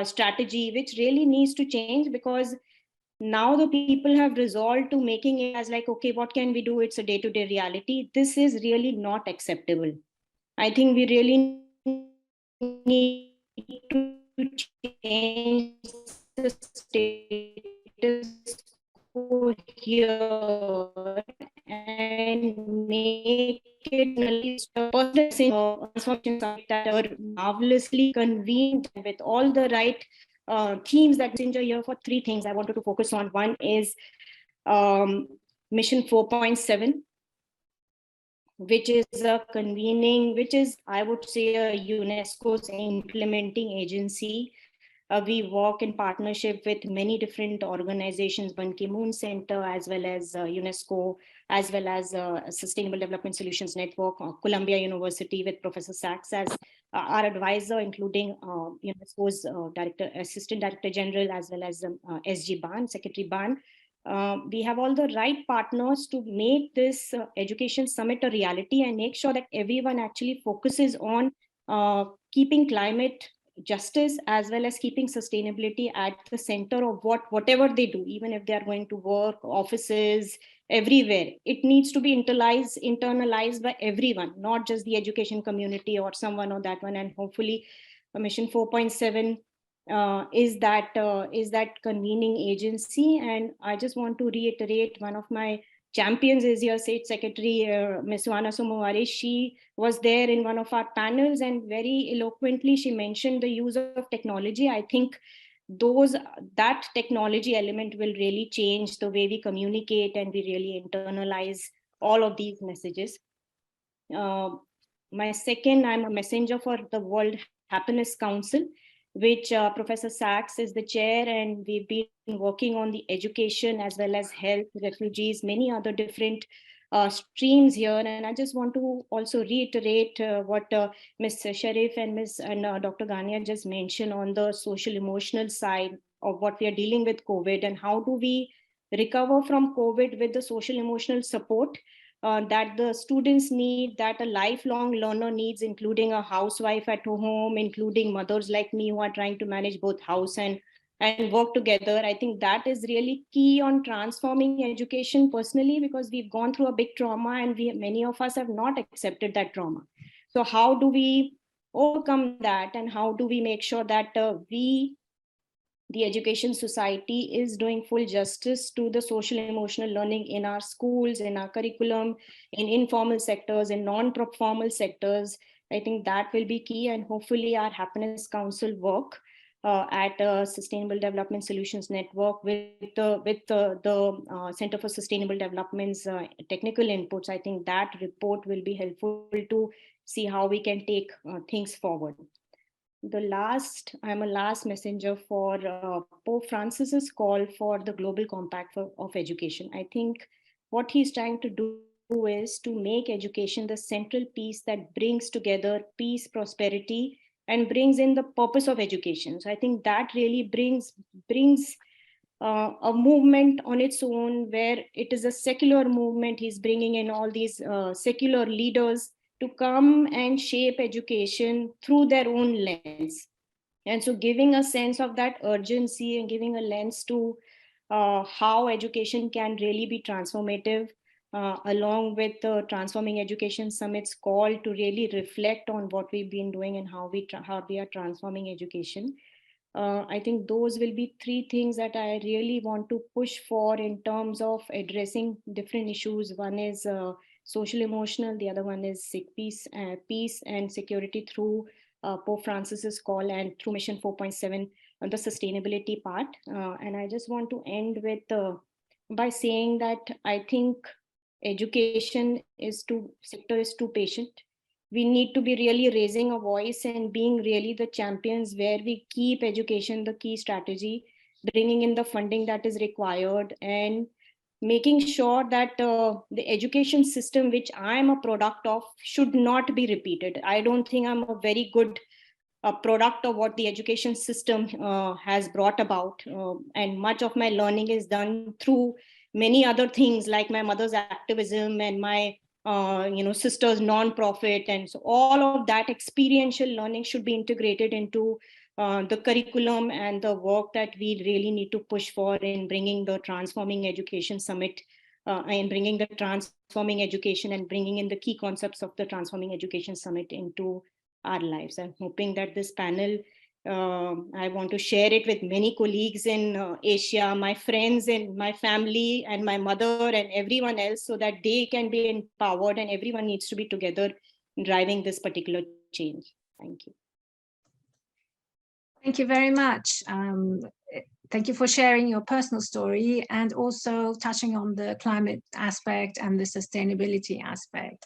strategy, which really needs to change, because now the people have resolved to making it as like, okay, what can we do? It's a day-to-day reality. This is really not acceptable. I think we really need to change the status here and make it a transformation summit that are marvelously convened with all the right themes that messenger here for three things I wanted to focus on. One is Mission 4.7, which is a convening, which is, I would say, a UNESCO's implementing agency. We work in partnership with many different organizations, Ban Ki-moon Center, as well as UNESCO, as well as Sustainable Development Solutions Network, Columbia University with Professor Sachs as our advisor, including UNESCO's Assistant Director General, as well as SG Ban, Secretary Ban. We have all the right partners to make this education summit a reality and make sure that everyone actually focuses on keeping climate justice as well as keeping sustainability at the center of whatever they do, even if they are going to work, offices, everywhere. It needs to be internalized by everyone, not just the education community or someone or that one. And hopefully Mission 4.7 is that convening agency. And I just want to reiterate, one of my champions is your State Secretary, Ms. Wana Somowari. She was there in one of our panels and very eloquently she mentioned the use of technology. I think that technology element will really change the way we communicate and we really internalize all of these messages. My second, I'm a messenger for the World Happiness Council, which Professor Sachs is the chair, and we've been working on the education as well as health, refugees, many other different streams here. And I just want to also reiterate what Ms. Sharif and Dr. Gania just mentioned on the social emotional side of what we are dealing with COVID, and how do we recover from COVID with the social emotional support that the students need, that a lifelong learner needs, including a housewife at home, including mothers like me who are trying to manage both house and work together. I think that is really key on transforming education personally, because we've gone through a big trauma and many of us have not accepted that trauma. So how do we overcome that, and how do we make sure that the education society is doing full justice to the social emotional learning in our schools, in our curriculum, in informal sectors, in non-formal sectors? I think that will be key, and hopefully our Happiness Council work at Sustainable Development Solutions Network with the Center for Sustainable Development's technical inputs. I think that report will be helpful to see how we can take things forward. I'm a last messenger for Pope Francis's call for the Global Compact of Education. I think what he's trying to do is to make education the central piece that brings together peace, prosperity, and brings in the purpose of education. So I think that really brings a movement on its own, where it is a secular movement. He's bringing in all these secular leaders to come and shape education through their own lens. And so giving a sense of that urgency and giving a lens to how education can really be transformative, along with the Transforming Education Summit's call to really reflect on what we've been doing and how we are transforming education. I think those will be three things that I really want to push for in terms of addressing different issues. One is social emotional, the other one is peace and security through Pope Francis's call, and through Mission 4.7 on the sustainability part. And I just want to end with by saying that I think education sector is too patient. We need to be really raising a voice and being really the champions, where we keep education the key strategy, bringing in the funding that is required, and making sure that the education system, which I am a product of, should not be repeated. I don't think I'm a very good product of what the education system has brought about. And much of my learning is done through many other things, like my mother's activism and my sister's non-profit. And so all of that experiential learning should be integrated into the curriculum and the work that we really need to push for in bringing the Transforming Education Summit and bringing the transforming education and bringing in the key concepts of the Transforming Education Summit into our lives. I'm hoping that this panel I want to share it with many colleagues in Asia, my friends and my family and my mother and everyone else, so that they can be empowered and everyone needs to be together driving this particular change. Thank you. Thank you very much. Thank you for sharing your personal story and also touching on the climate aspect and the sustainability aspect.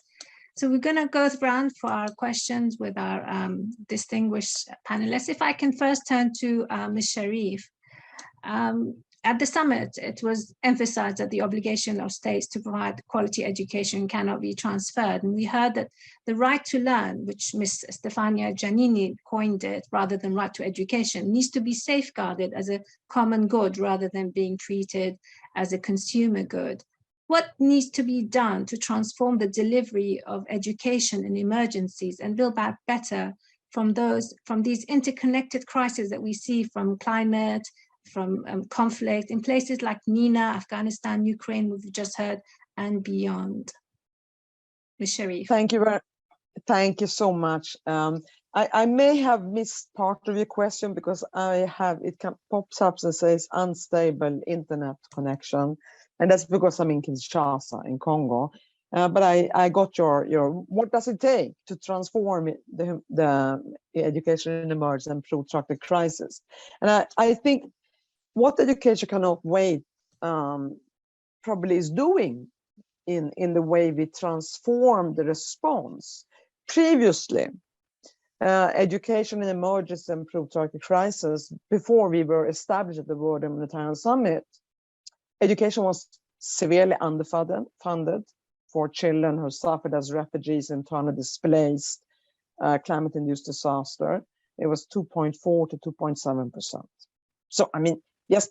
So we're going to go around for our questions with our distinguished panelists. If I can first turn to Ms. Sharif. At the summit, it was emphasized that the obligation of states to provide quality education cannot be transferred. And we heard that the right to learn, which Ms. Stefania Giannini coined it, rather than right to education, needs to be safeguarded as a common good rather than being treated as a consumer good. What needs to be done to transform the delivery of education in emergencies and build back better from these interconnected crises that we see, from climate, from conflict in places like MENA, Afghanistan, Ukraine, we've just heard, and beyond? Ms. Sharif. Thank you so much. I may have missed part of your question because it pops up and says unstable internet connection, and that's because I'm in Kinshasa in Congo. But I got your what does it take to transform the education in emergency and protracted crisis? And I think what education cannot wait probably is doing in the way we transform the response. Previously, education in emergency and protracted crisis, before we were established at the World Humanitarian Summit, education was severely underfunded for children who suffered as refugees, internally displaced, climate-induced disaster. It was 2.4 to 2.7%. So, I mean, yes,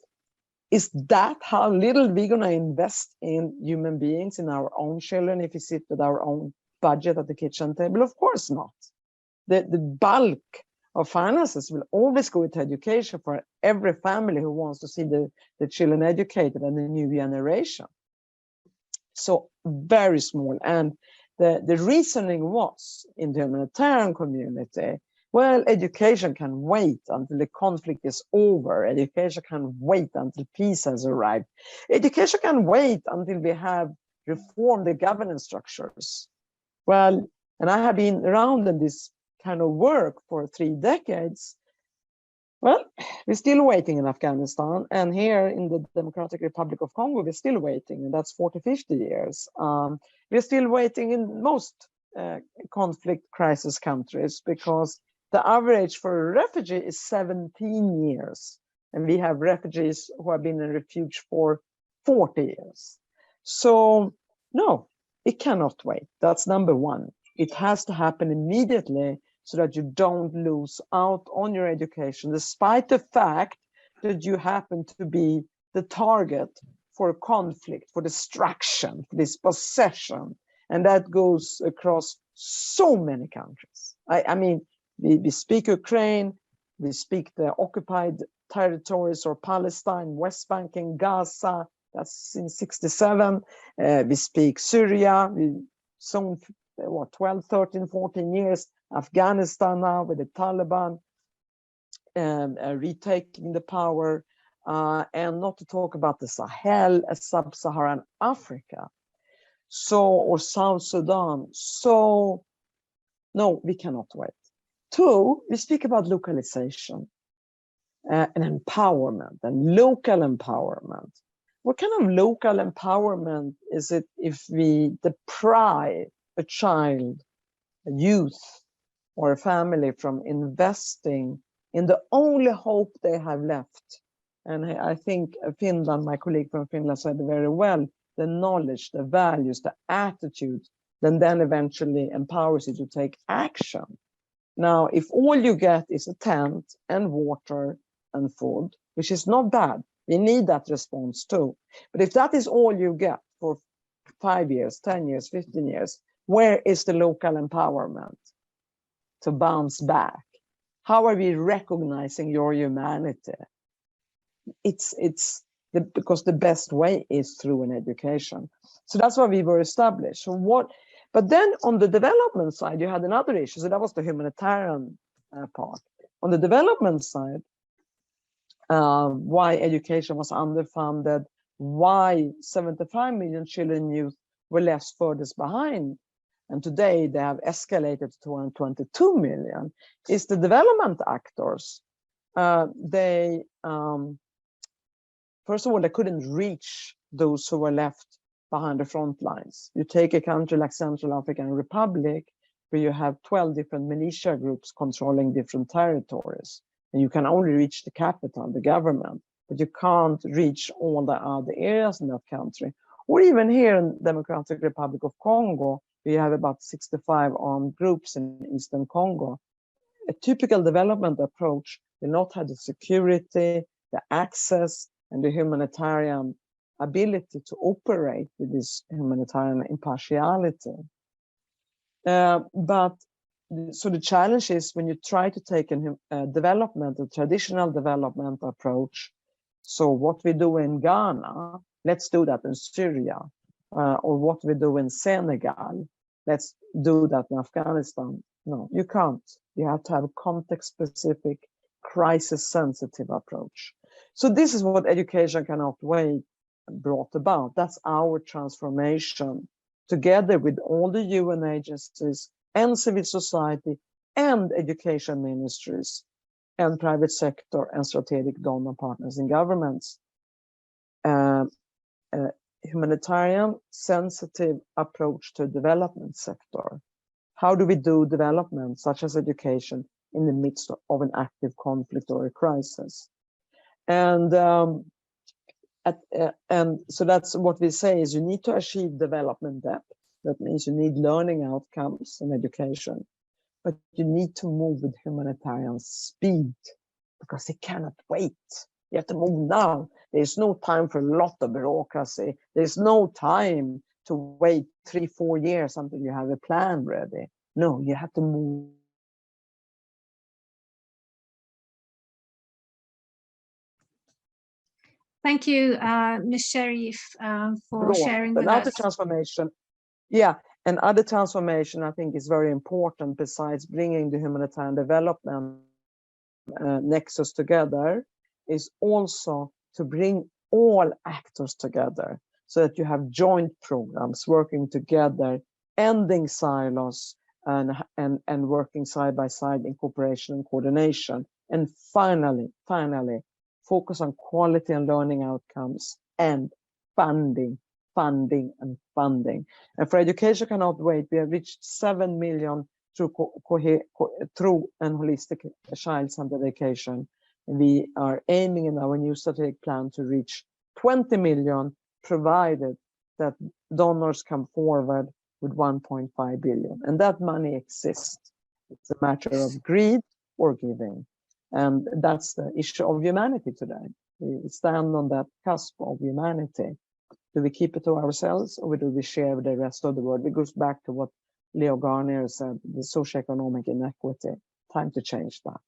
is that how little we're going to invest in human beings, in our own children, if we sit with our own budget at the kitchen table? Of course not. The bulk of finances will always go to education for every family who wants to see the children educated and the new generation. So very small. And the reasoning was in the humanitarian community, well, education can wait until the conflict is over. Education can wait until peace has arrived. Education can wait until we have reformed the governance structures. Well, and I have been around in this kind of work for 3 decades. Well, we're still waiting in Afghanistan, and here in the Democratic Republic of Congo, we're still waiting, and that's 40, 50 years. We're still waiting in most conflict crisis countries, because the average for a refugee is 17 years, and we have refugees who have been in refuge for 40 years. So no, it cannot wait. That's number one. It has to happen immediately, so that you don't lose out on your education, despite the fact that you happen to be the target for conflict, for destruction, for dispossession. And that goes across so many countries. I mean, we speak Ukraine, we speak the occupied territories or Palestine, West Bank and Gaza, that's in 67. We speak Syria, some 12, 13, 14 years, Afghanistan now with the Taliban retaking the power, and not to talk about the Sahel, sub-Saharan Africa, or South Sudan. So no, we cannot wait. 2, we speak about localization and empowerment and local empowerment. What kind of local empowerment is it if we deprive a child, a youth, or a family from investing in the only hope they have left? And I think Finland, my colleague from Finland, said very well, the knowledge, the values, the attitude, then eventually empowers you to take action. Now, if all you get is a tent and water and food, which is not bad, we need that response too. But if that is all you get for 5 years, 10 years, 15 years, where is the local empowerment to bounce back? How are we recognizing your humanity? Because the best way is through an education. So that's why we were established. But then on the development side, you had another issue. So that was the humanitarian part. On the development side, why education was underfunded, why 75 million children and youth were left furthest behind, and today they have escalated to 222 million, is the development actors. First of all, they couldn't reach those who were left behind the front lines. You take a country like Central African Republic, where you have 12 different militia groups controlling different territories, and you can only reach the capital, the government, but you can't reach all the other areas in that country. Or even here in Democratic Republic of Congo, we have about 65 armed groups in Eastern Congo. A typical development approach will not have the security, the access, and the humanitarian ability to operate with this humanitarian impartiality. So the challenge is when you try to take a traditional development approach. So what we do in Ghana, let's do that in Syria, or what we do in Senegal, let's do that in Afghanistan. No, you can't. You have to have a context-specific, crisis-sensitive approach. So this is what Education Cannot Wait brought about. That's our transformation, together with all the UN agencies and civil society and education ministries and private sector and strategic donor partners in governments. Humanitarian sensitive approach to development sector. How do we do development, such as education, in the midst of an active conflict or a crisis? And so that's what we say is you need to achieve development depth. That means you need learning outcomes in education, but you need to move with humanitarian speed because it cannot wait. You have to move now. There's no time for a lot of bureaucracy. There's no time to wait 3-4 years until you have a plan ready. No, you have to move. Thank you, Ms. Sharif, for sharing with Another us. transformation, yeah, and other transformation I think is very important besides bringing the humanitarian development nexus together, is also to bring all actors together so that you have joint programs working together, ending silos and working side by side in cooperation and coordination. And finally, focus on quality and learning outcomes and funding. And for Education Cannot Wait, we have reached 7 million through an holistic child-centered education. We are aiming in our new strategic plan to reach 20 million, provided that donors come forward with 1.5 billion. And that money exists. It's a matter of greed or giving. And that's the issue of humanity today. We stand on that cusp of humanity. Do we keep it to ourselves or do we share with the rest of the world? It goes back to what Leo Garnier said, the socioeconomic inequity. Time to change that.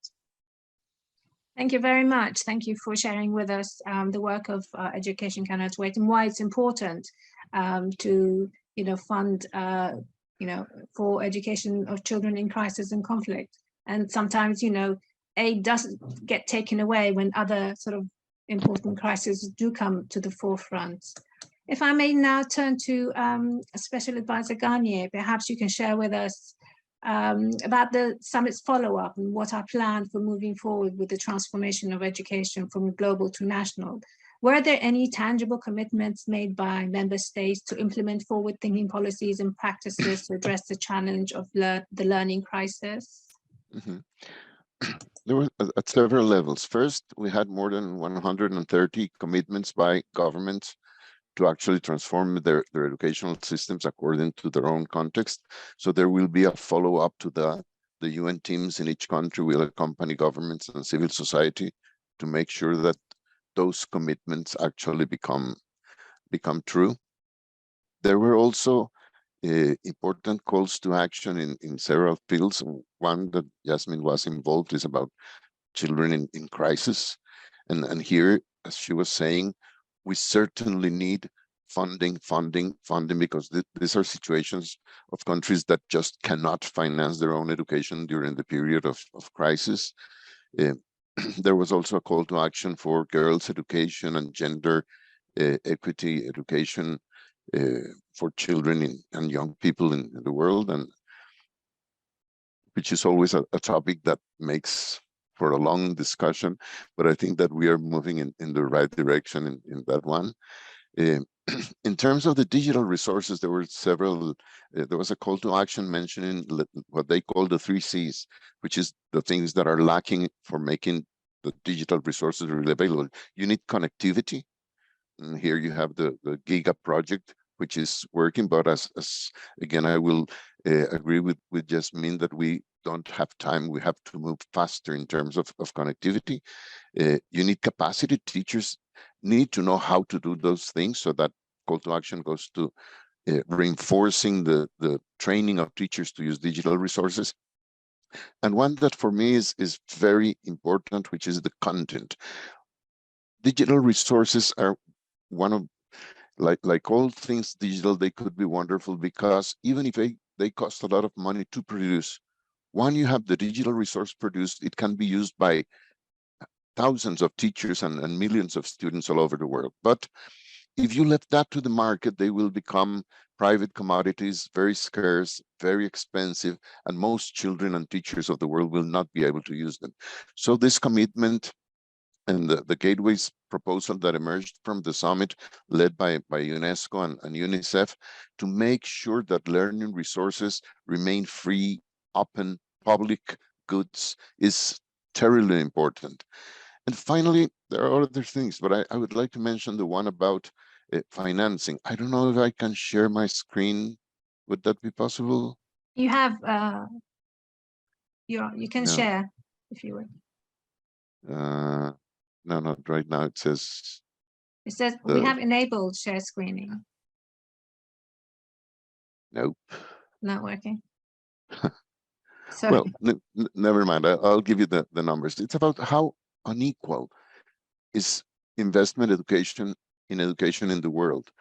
Thank you very much. Thank you for sharing with us the work of Education Cannot Wait and why it's important to, fund, for education of children in crisis and conflict. And sometimes, aid doesn't get taken away when other sort of important crises do come to the forefront. If I may now turn to Special Advisor Garnier, perhaps you can share with us about the summit's follow-up and what are planned for moving forward with the transformation of education from global to national. Were there any tangible commitments made by member states to implement forward-thinking policies and practices to address the challenge of the learning crisis? Mm-hmm. There were at several levels. First, we had more than 130 commitments by governments to actually transform their educational systems according to their own context. So there will be a follow-up to the UN teams in each country will accompany governments and civil society to make sure that those commitments actually become true. There were also important calls to action in several fields. One that Yasmin was involved is about children in crisis. And here, as she was saying, we certainly need funding, because these are situations of countries that just cannot finance their own education during the period of crisis. There was also a call to action for girls' education and gender equity education for children and young people in the world, and which is always a topic that makes for a long discussion, but I think that we are moving in the right direction in that one. In terms of the digital resources, there were several, there was a call to action mentioning what they call the 3 Cs, which is the things that are lacking for making the digital resources really available. You need connectivity. And here you have the Giga project, which is working, but as again, I will agree with Jasmine that we don't have time. We have to move faster in terms of connectivity. You need capacity. Teachers need to know how to do those things, so that call to action goes to reinforcing the training of teachers to use digital resources. And one that for me is very important, which is the content. Digital resources are one of, like all things digital, they could be wonderful, because even if they cost a lot of money to produce, when you have the digital resource produced, it can be used by thousands of teachers and millions of students all over the world. But if you left that to the market, they will become private commodities, very scarce, very expensive, and most children and teachers of the world will not be able to use them. So this commitment and the gateways proposal that emerged from the summit led by UNESCO and UNICEF to make sure that learning resources remain free, open, public goods is terribly important. And finally, there are other things, but I would like to mention the one about financing. I don't know if I can share my screen. Would that be possible? You have you can No. share if you would. No, not right now. It says we have enabled share screening. Nope. Not working. Well, never mind. I'll give you the numbers. It's about how unequal is investment in education in the world.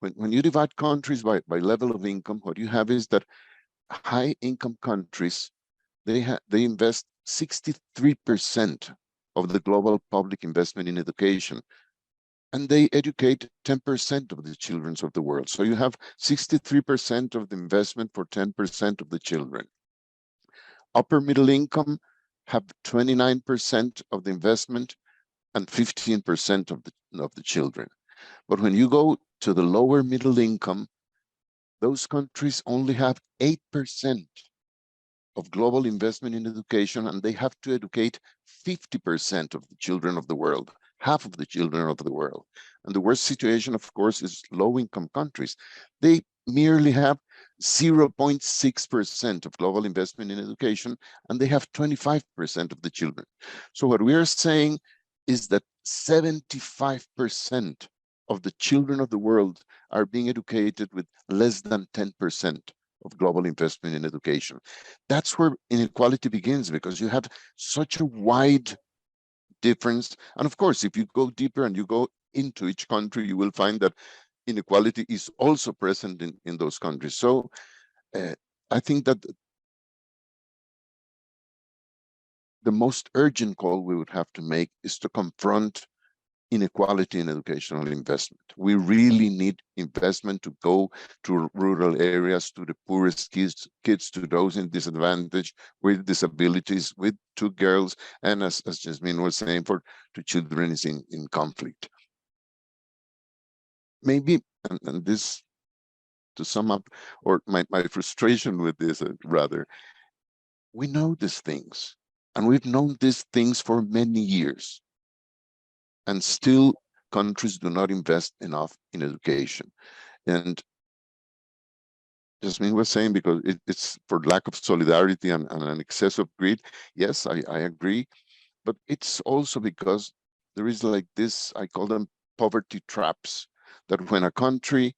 When you divide countries by level of income, what you have is that high income countries, they invest 63% of the global public investment in education, and they educate 10% of the children of the world. So you have 63% of the investment for 10% of the children. Upper middle income have 29% of the investment and 15% of the children. But when you go to the lower middle income, those countries only have 8% of global investment in education, and they have to educate 50% of the children of the world, half of the children of the world. And the worst situation, of course, is low-income countries. They merely have 0.6% of global investment in education, and they have 25% of the children. So what we are saying is that 75% of the children of the world are being educated with less than 10% of global investment in education. That's where inequality begins, because you have such a wide difference. And of course, if you go deeper and you go into each country, you will find that inequality is also present in those countries. So I think that the most urgent call we would have to make is to confront inequality in educational investment. We really need investment to go to rural areas, to the poorest kids, to those in disadvantage, with disabilities, with two girls, and as Jasmine was saying, to children is in conflict. Maybe, and this, to sum up, or my frustration with this, rather, we know these things, and we've known these things for many years. And still, countries do not invest enough in education. And Jasmine was saying, because it's for lack of solidarity and an excess of greed. Yes, I agree. But it's also because there is like this, I call them poverty traps, that when a country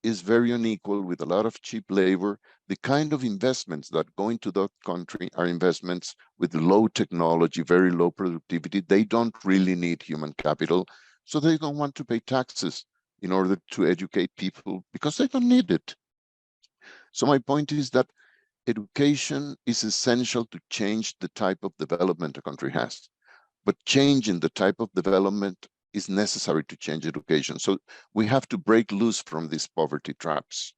is very unequal with a lot of cheap labor, the kind of investments that go into that country are investments with low technology, very low productivity. They don't really need human capital, so they don't want to pay taxes in order to educate people because they don't need it. So my point is that education is essential to change the type of development a country has, but changing the type of development is necessary to change education. So we have to break loose from these poverty traps.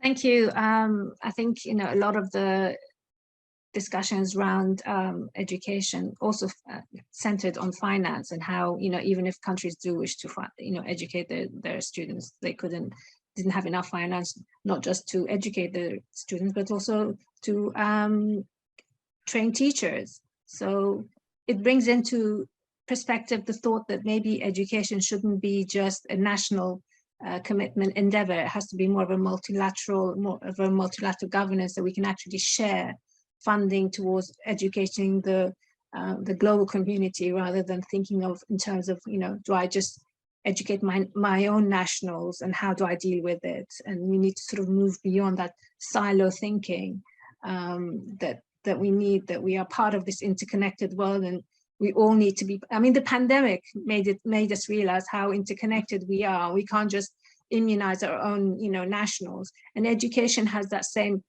Thank you. I think, a lot of the discussions around education also centered on finance and how, even if countries do wish to, educate their students, they didn't have enough finance, not just to educate their students, but also to train teachers. So it brings into perspective the thought that maybe education shouldn't be just a national commitment endeavor. It has to be more of a multilateral governance, that we can actually share funding towards educating the global community, rather than thinking of in terms of, do I just educate my own nationals and how do I deal with it? And we need to sort of move beyond that silo thinking, that we are part of this interconnected world, and we all need to be. I mean, the pandemic made us realize how interconnected we are. We can't just immunize our own, nationals. And education has that same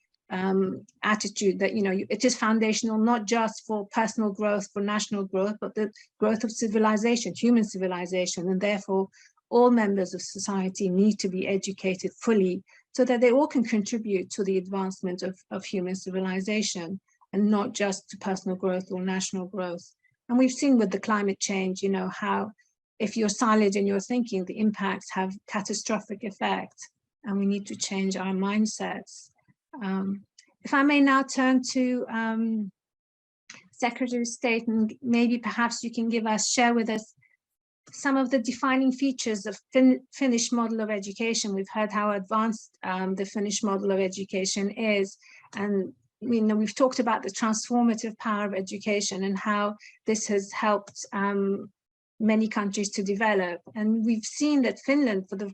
attitude that, it is foundational, not just for personal growth, for national growth, but the growth of civilization, human civilization. And therefore, all members of society need to be educated fully so that they all can contribute to the advancement of human civilization, and not just to personal growth or national growth. And we've seen with the climate change, how if you're silent in your thinking, the impacts have catastrophic effects, and we need to change our mindsets. If I may now turn to Secretary of State, and maybe perhaps you can share with us some of the defining features of Finnish model of education. We've heard how advanced the Finnish model of education is, and we've talked about the transformative power of education and how this has helped many countries to develop. And we've seen that Finland, for the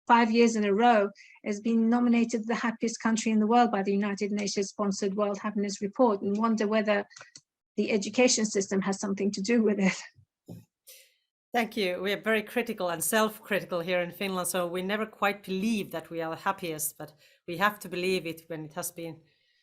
5 years in a row, has been nominated the happiest country in the world by the United Nations sponsored World Happiness Report, and wonder whether the education system has something to do with it. Thank you. We are very critical and self-critical here in Finland, so we never quite believe that we are the happiest, but we have to believe it when it has been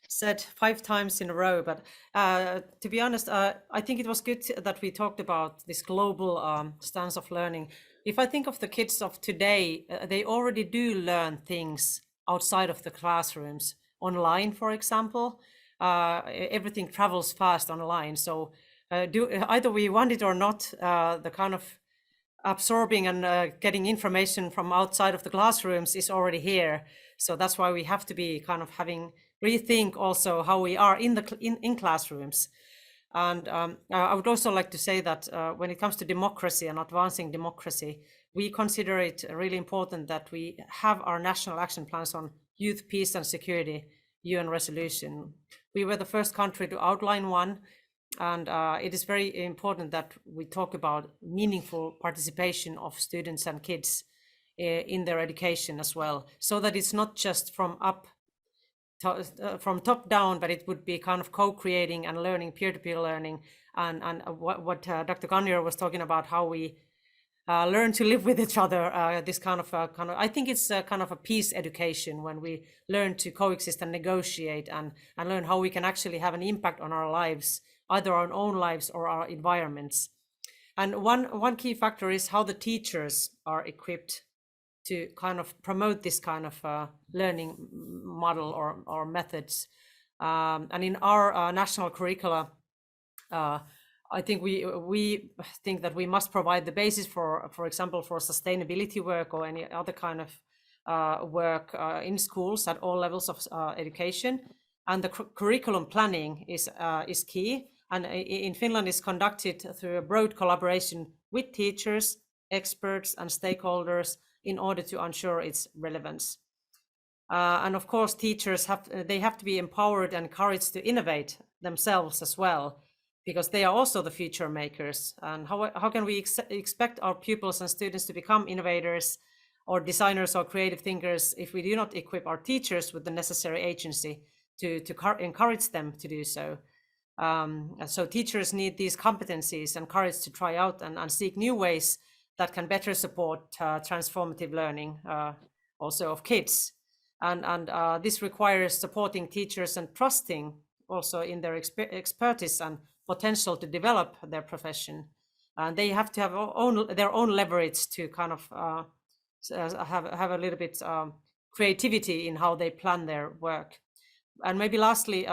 said 5 times in a row. But to be honest, I think it was good that we talked about this global stance of learning. If I think of the kids of today, they already do learn things outside of the classrooms, online, for example. Everything travels fast online. So either we want it or not, the kind of absorbing and getting information from outside of the classrooms is already here. So that's why we have to be kind of rethink also how we are in classrooms. And I would also like to say that when it comes to democracy and advancing democracy, we consider it really important that we have our national action plans on youth, peace and security, UN resolution. We were the first country to outline one, and it is very important that we talk about meaningful participation of students and kids in their education as well, so that it's not just from top down, but it would be kind of co-creating and learning, peer-to-peer learning, and what Dr. Kanyer was talking about, how we learn to live with each other. This kind of I think it's kind of a peace education, when we learn to coexist and negotiate, and learn how we can actually have an impact on our lives, either our own lives or our environments. And one key factor is how the teachers are equipped to kind of promote this kind of learning model or methods. And in our national curricula, I think we think that we must provide the basis for example, for sustainability work or any other kind of work in schools at all levels of education. And the curriculum planning is key. And in Finland is conducted through a broad collaboration with teachers, experts and stakeholders in order to ensure its relevance. And of course, teachers have to be empowered and encouraged to innovate themselves as well, because they are also the future makers. And how can we expect our pupils and students to become innovators or designers or creative thinkers if we do not equip our teachers with the necessary agency to encourage them to do so? So teachers need these competencies and courage to try out and seek new ways that can better support transformative learning also of kids. And this requires supporting teachers and trusting also in their expertise and potential to develop their profession. And they have to have their own leverage to kind of have a little bit creativity in how they plan their work. And maybe lastly,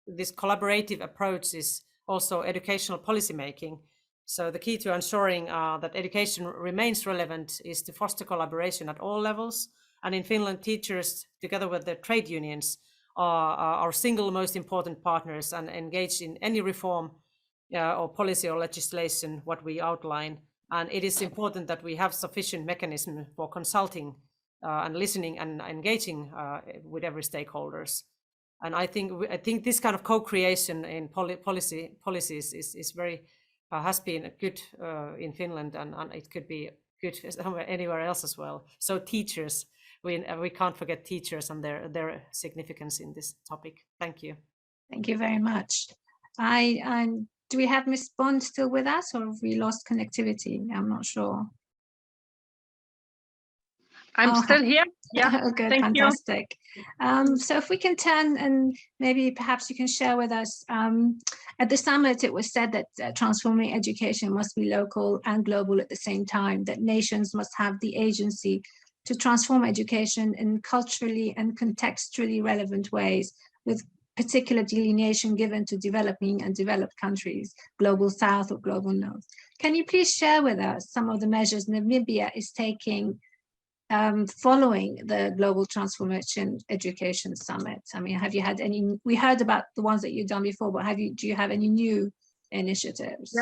this collaborative approach is also educational policy making. So the key to ensuring that education remains relevant is to foster collaboration at all levels. And in Finland, teachers, together with the trade unions, are our single most important partners and engaged in any reform or policy or legislation what we outline. And it is important that we have sufficient mechanism for consulting and listening and engaging with every stakeholders. And I think this kind of co-creation in policies is very has been good in Finland, and it could be good anywhere else as well. So teachers, we can't forget teachers and their significance in this topic. Thank you. Thank you very much. Do we have Ms. Bond still with us, or have we lost connectivity? I'm not sure. I'm still here. Yeah, good, thank fantastic. So if we can turn, and maybe perhaps you can share with us, at the summit it was said that transforming education must be local and global at the same time, that nations must have the agency to transform education in culturally and contextually relevant ways, with particular delineation given to developing and developed countries, global south or global north. Can you please share with us some of the measures Namibia is taking following the Global Transformation Education Summit? I mean, have you had any, we heard about the ones that you've done before, but do you have any new initiatives?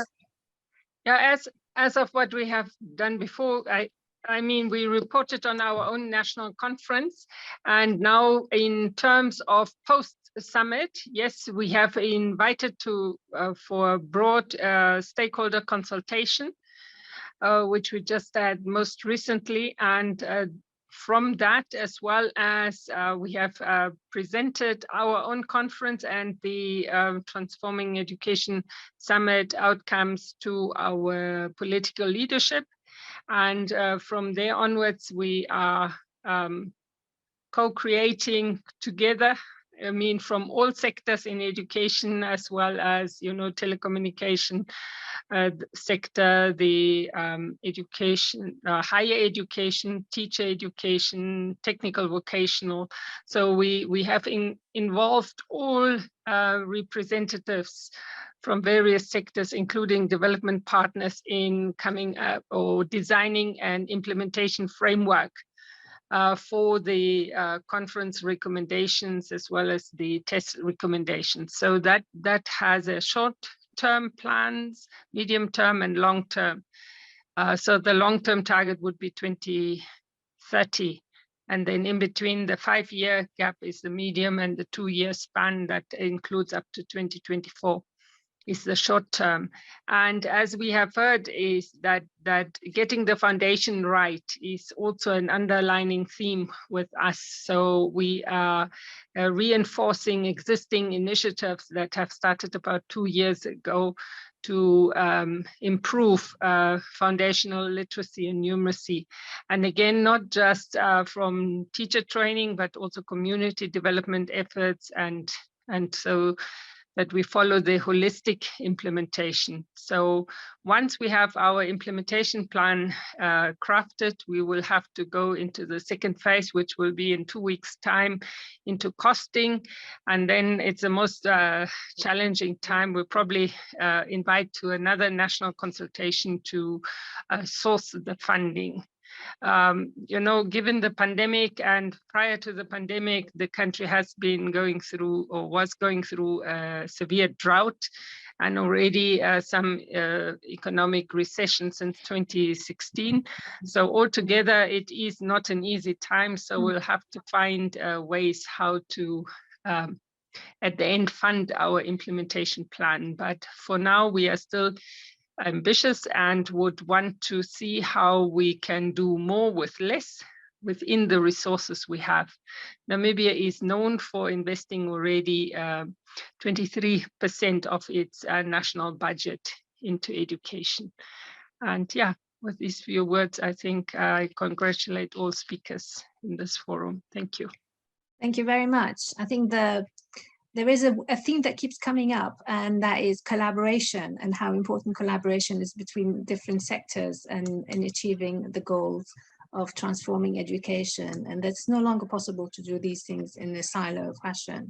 Yeah, as of what we have done before, I mean, we reported on our own national conference, and now in terms of post-summit, yes, we have invited for broad stakeholder consultation, which we just had most recently, and from that, as well as we have presented our own conference and the Transforming Education Summit outcomes to our political leadership. And from there onwards, we are co-creating together, I mean, from all sectors in education, as well as, telecommunication sector, the education, higher education, teacher education, technical vocational. So we have involved all representatives from various sectors, including development partners, in coming up or designing an implementation framework for the conference recommendations, as well as the test recommendations. So that has a short-term plans, medium-term, and long-term. So the long-term target would be 2030. And then in between, the 5-year gap is the medium, and the 2-year span that includes up to 2024 is the short term. And as we have heard, is that getting the foundation right is also an underlining theme with us. So we are reinforcing existing initiatives that have started about 2 years ago to improve foundational literacy and numeracy. And again, not just from teacher training, but also community development efforts, and so that we follow the holistic implementation. So once we have our implementation plan crafted, we will have to go into the second phase, which will be in 2 weeks' time, into costing. And then it's the most challenging time. We'll probably invite to another national consultation to source the funding. Given the pandemic, and prior to the pandemic, the country has been going through, or was going through, a severe drought, and already some economic recession since 2016. So altogether, it is not an easy time. So we'll have to find ways how to, at the end, fund our implementation plan. But for now, we are still ambitious and would want to see how we can do more with less within the resources we have. Namibia is known for investing already 23% of its national budget into education. And yeah, with these few words, I think I congratulate all speakers in this forum. Thank you. Thank you very much. I think there is a theme that keeps coming up, and that is collaboration, and how important collaboration is between different sectors and in achieving the goals of transforming education. And that's no longer possible to do these things in a silo fashion.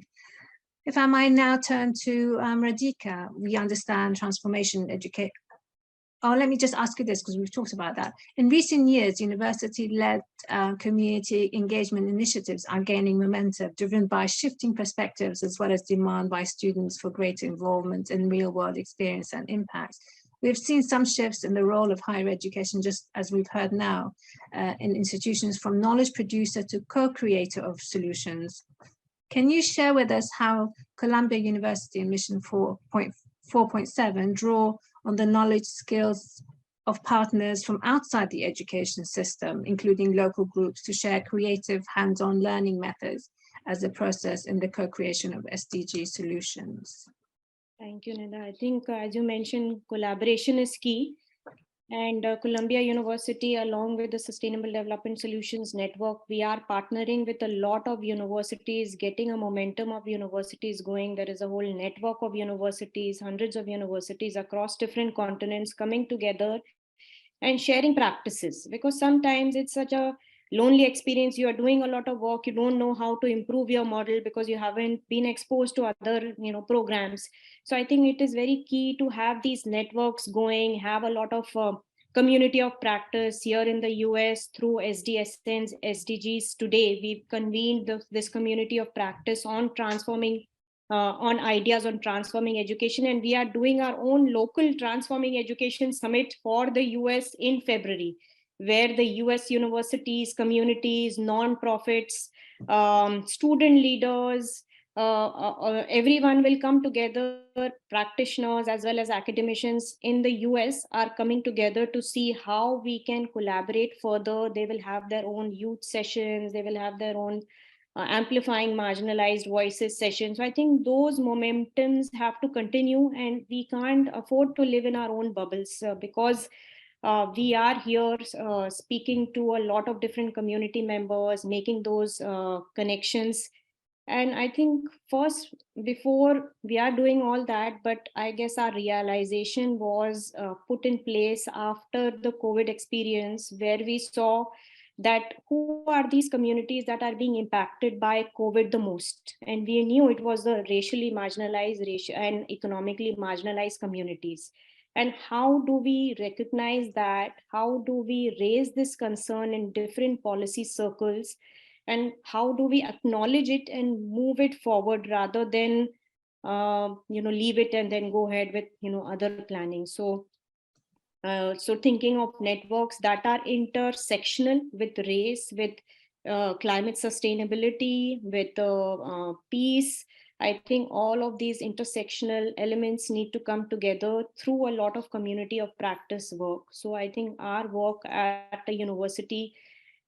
If I might now turn to Radhika, we understand transformation education. Oh, let me just ask you this, because we've talked about that. In recent years, university-led community engagement initiatives are gaining momentum, driven by shifting perspectives as well as demand by students for greater involvement in real-world experience and impact. We've seen some shifts in the role of higher education, just as we've heard now, in institutions from knowledge producer to co-creator of solutions. Can you share with us how Columbia University and Mission 4.7 draw on the knowledge skills of partners from outside the education system, including local groups, to share creative hands-on learning methods as a process in the co-creation of SDG solutions? Thank you, Nida. I think, as you mentioned, collaboration is key. And Columbia University, along with the Sustainable Development Solutions Network, we are partnering with a lot of universities, getting a momentum of universities going. There is a whole network of universities, hundreds of universities across different continents coming together and sharing practices, because sometimes it's such a lonely experience. You are doing a lot of work, you don't know how to improve your model because you haven't been exposed to other programs. So I think it is very key to have these networks going, have a lot of community of practice. Here in the US, through SDSN's SDGs today, we've convened this community of practice on transforming on ideas on transforming education, and we are doing our own local transforming education summit for the US in February, where the US universities, communities, non-profits, student leaders, everyone will come together. Practitioners as well as academicians in the US are coming together to see how we can collaborate further. They will have their own youth sessions, they will have their own amplifying marginalized voices sessions. So I think those momentums have to continue, and we can't afford to live in our own bubbles, because we are here speaking to a lot of different community members, making those connections. And I think first, before we are doing all that, but I guess our realization was put in place after the COVID experience, where we saw that who are these communities that are being impacted by COVID the most. And we knew it was the racially marginalized and economically marginalized communities. And how do we recognize that? How do we raise this concern in different policy circles? And how do we acknowledge it and move it forward rather than leave it and then go ahead with other planning? So thinking of networks that are intersectional with race, with climate sustainability, with peace. I think all of these intersectional elements need to come together through a lot of community of practice work. So I think our work at the university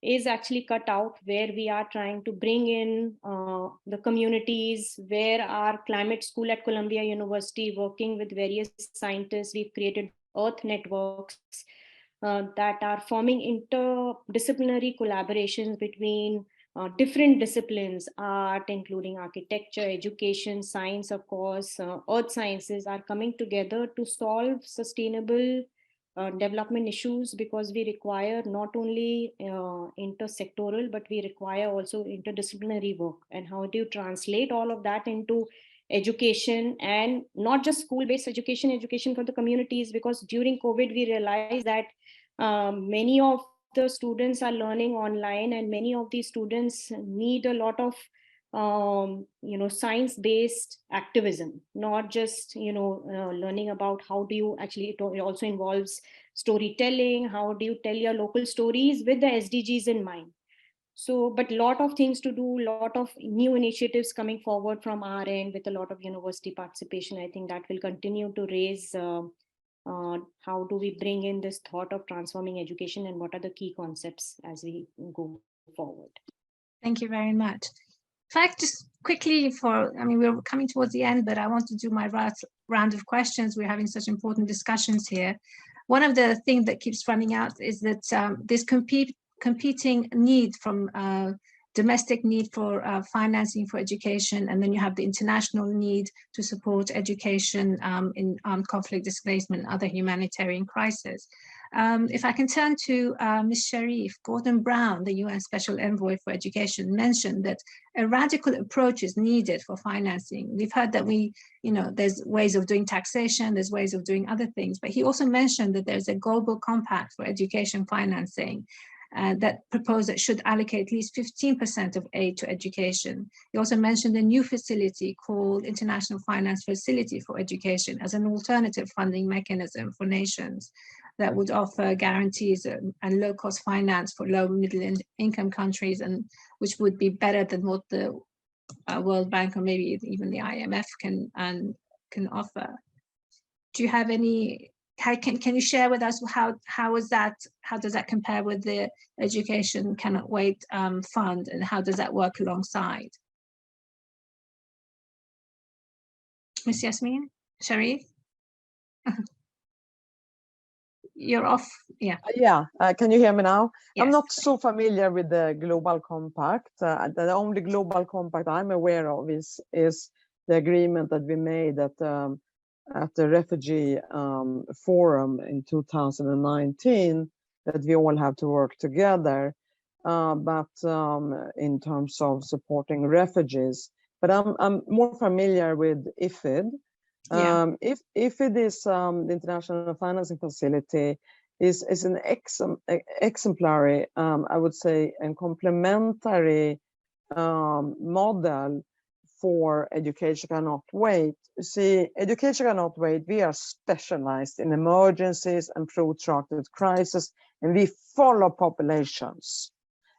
is actually cut out, where we are trying to bring in the communities, where our climate school at Columbia University, working with various scientists, we've created Earth networks that are forming interdisciplinary collaborations between different disciplines, art, including architecture, education, science, of course, earth sciences are coming together to solve sustainable development issues, because we require not only intersectoral, but we require also interdisciplinary work. And how do you translate all of that into education, and not just school-based education for the communities? Because during COVID, we realized that many of the students are learning online, and many of these students need a lot of science-based activism, not just learning about how do you actually, it also involves storytelling, how do you tell your local stories with the SDGs in mind. So, but a lot of things to do, a lot of new initiatives coming forward from our end with a lot of university participation. I think that will continue to raise how do we bring in this thought of transforming education, and what are the key concepts as we go forward. Thank you very much. In fact, just quickly we're coming towards the end, but I want to do my round of questions. We're having such important discussions here. One of the things that keeps running out is that this competing need from domestic need for financing for education, and then you have the international need to support education in armed conflict, displacement, and other humanitarian crises. If I can turn to Ms. Sharif, Gordon Brown, the UN Special Envoy for Education, mentioned that a radical approach is needed for financing. We've heard that there's ways of doing taxation, there's ways of doing other things, but he also mentioned that there's a global compact for education financing that proposed that should allocate at least 15% of aid to education. He also mentioned a new facility called International Finance Facility for Education as an alternative funding mechanism for nations that would offer guarantees and low-cost finance for low middle-income countries, and which would be better than what the World Bank or maybe even the IMF can offer. Do you have any? Can you share with us how does that compare with the Education Cannot Wait fund, and how does that work alongside? Ms. Yasmin Sharif? You're off. Yeah. Yeah. Can you hear me now? Yes. I'm not so familiar with the Global Compact. The only Global Compact I'm aware of is the agreement that we made at the Refugee Forum in 2019, that we all have to work together, but in terms of supporting refugees. But I'm more familiar with IFID. Yeah. IFID is the International Financing Facility is an exemplary, I would say, and complementary model for Education Cannot Wait. You see, Education Cannot Wait, we are specialized in emergencies and protracted crisis, and we follow populations.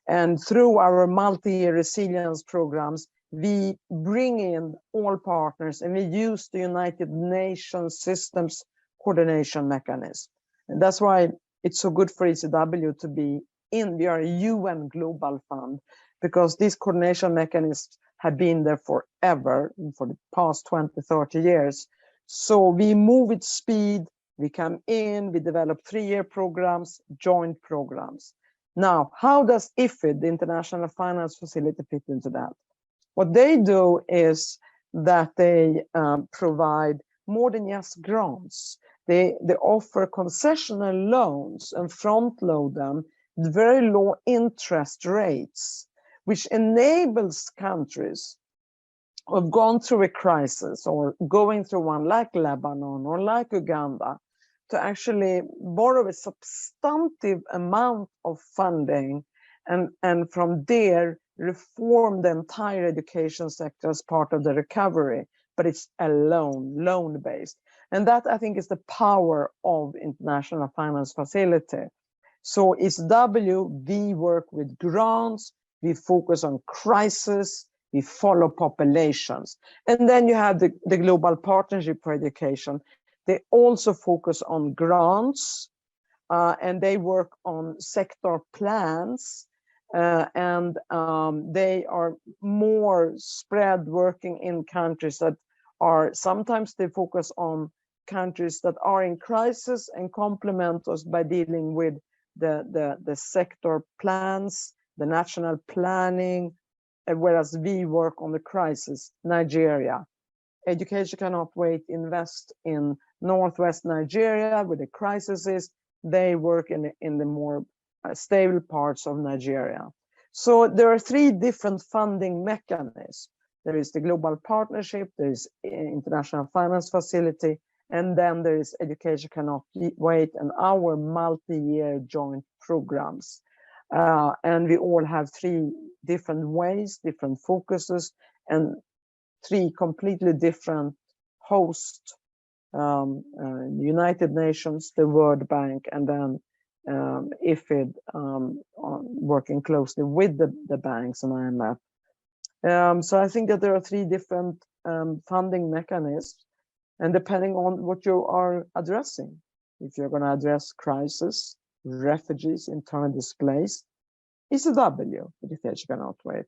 And through our multi-year resilience programs, we bring in all partners, and we use the United Nations Systems Coordination Mechanism. And that's why it's so good for ECW to be in. We are a UN Global Fund, because these coordination mechanisms have been there forever, for the past 20, 30 years. So we move with speed, we come in, we develop 3-year programs, joint programs. Now, how does IFID, the International Finance Facility, fit into that? What they do is that they provide more than just grants. They offer concessional loans and front load them with very low interest rates, which enables countries who have gone through a crisis or going through one, like Lebanon or like Uganda, to actually borrow a substantive amount of funding and from there reform the entire education sector as part of the recovery. But it's a loan-based. And that, I think, is the power of International Finance Facility. So ECW, we work with grants, we focus on crisis, we follow populations. And then you have the Global Partnership for Education. They also focus on grants, and they work on sector plans, and they are more spread, working in countries that are, sometimes they focus on countries that are in crisis and complement us by dealing with the sector plans, the national planning, whereas we work on the crisis. Nigeria. Education Cannot Wait invest in Northwest Nigeria where the crisis is. They work in the more stable parts of Nigeria. So there are 3 different funding mechanisms. There is the Global Partnership, there is International Finance Facility, and then there is Education Cannot Wait and our multi-year joint programs. And we all have 3 different ways, different focuses, and 3 completely different hosts, United Nations, the World Bank, and then IFID, working closely with the banks and IMF. So I think that there are 3 different funding mechanisms, and depending on what you are addressing, if you're going to address crisis, refugees, internally displaced, ECW, Education Cannot Wait.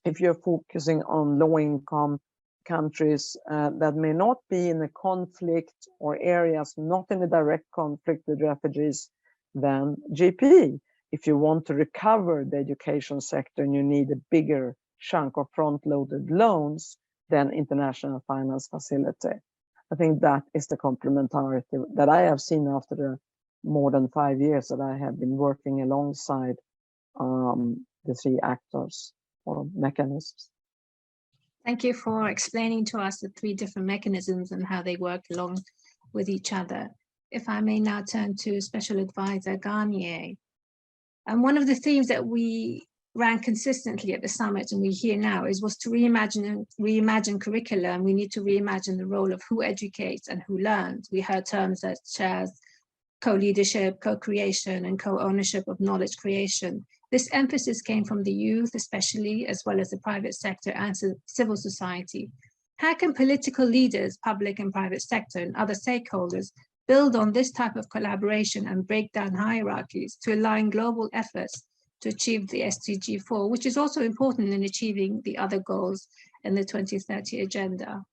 If you're focusing on low-income countries that may not be in a conflict or areas not in a direct conflict with refugees, then GP. if you want to recover the education sector and you need a bigger chunk of front-loaded loans, then international finance facility. I think that is the complementarity that I have seen after the more than 5 years that I have been working alongside the three actors or mechanisms. Thank you for explaining to us the three different mechanisms and how they work along with each other. If I may now turn to Special Advisor Garnier. And one of the themes that we ran consistently at the summit and we hear now was to reimagine curricula, and we need to reimagine the role of who educates and who learns. We heard terms such as co-leadership, co-creation, and co-ownership of knowledge creation. This emphasis came from the youth, especially, as well as the private sector and civil society. How can political leaders, public and private sector, and other stakeholders build on this type of collaboration and break down hierarchies to align global efforts to achieve the SDG 4, which is also important in achieving the other goals in the 2030 agenda?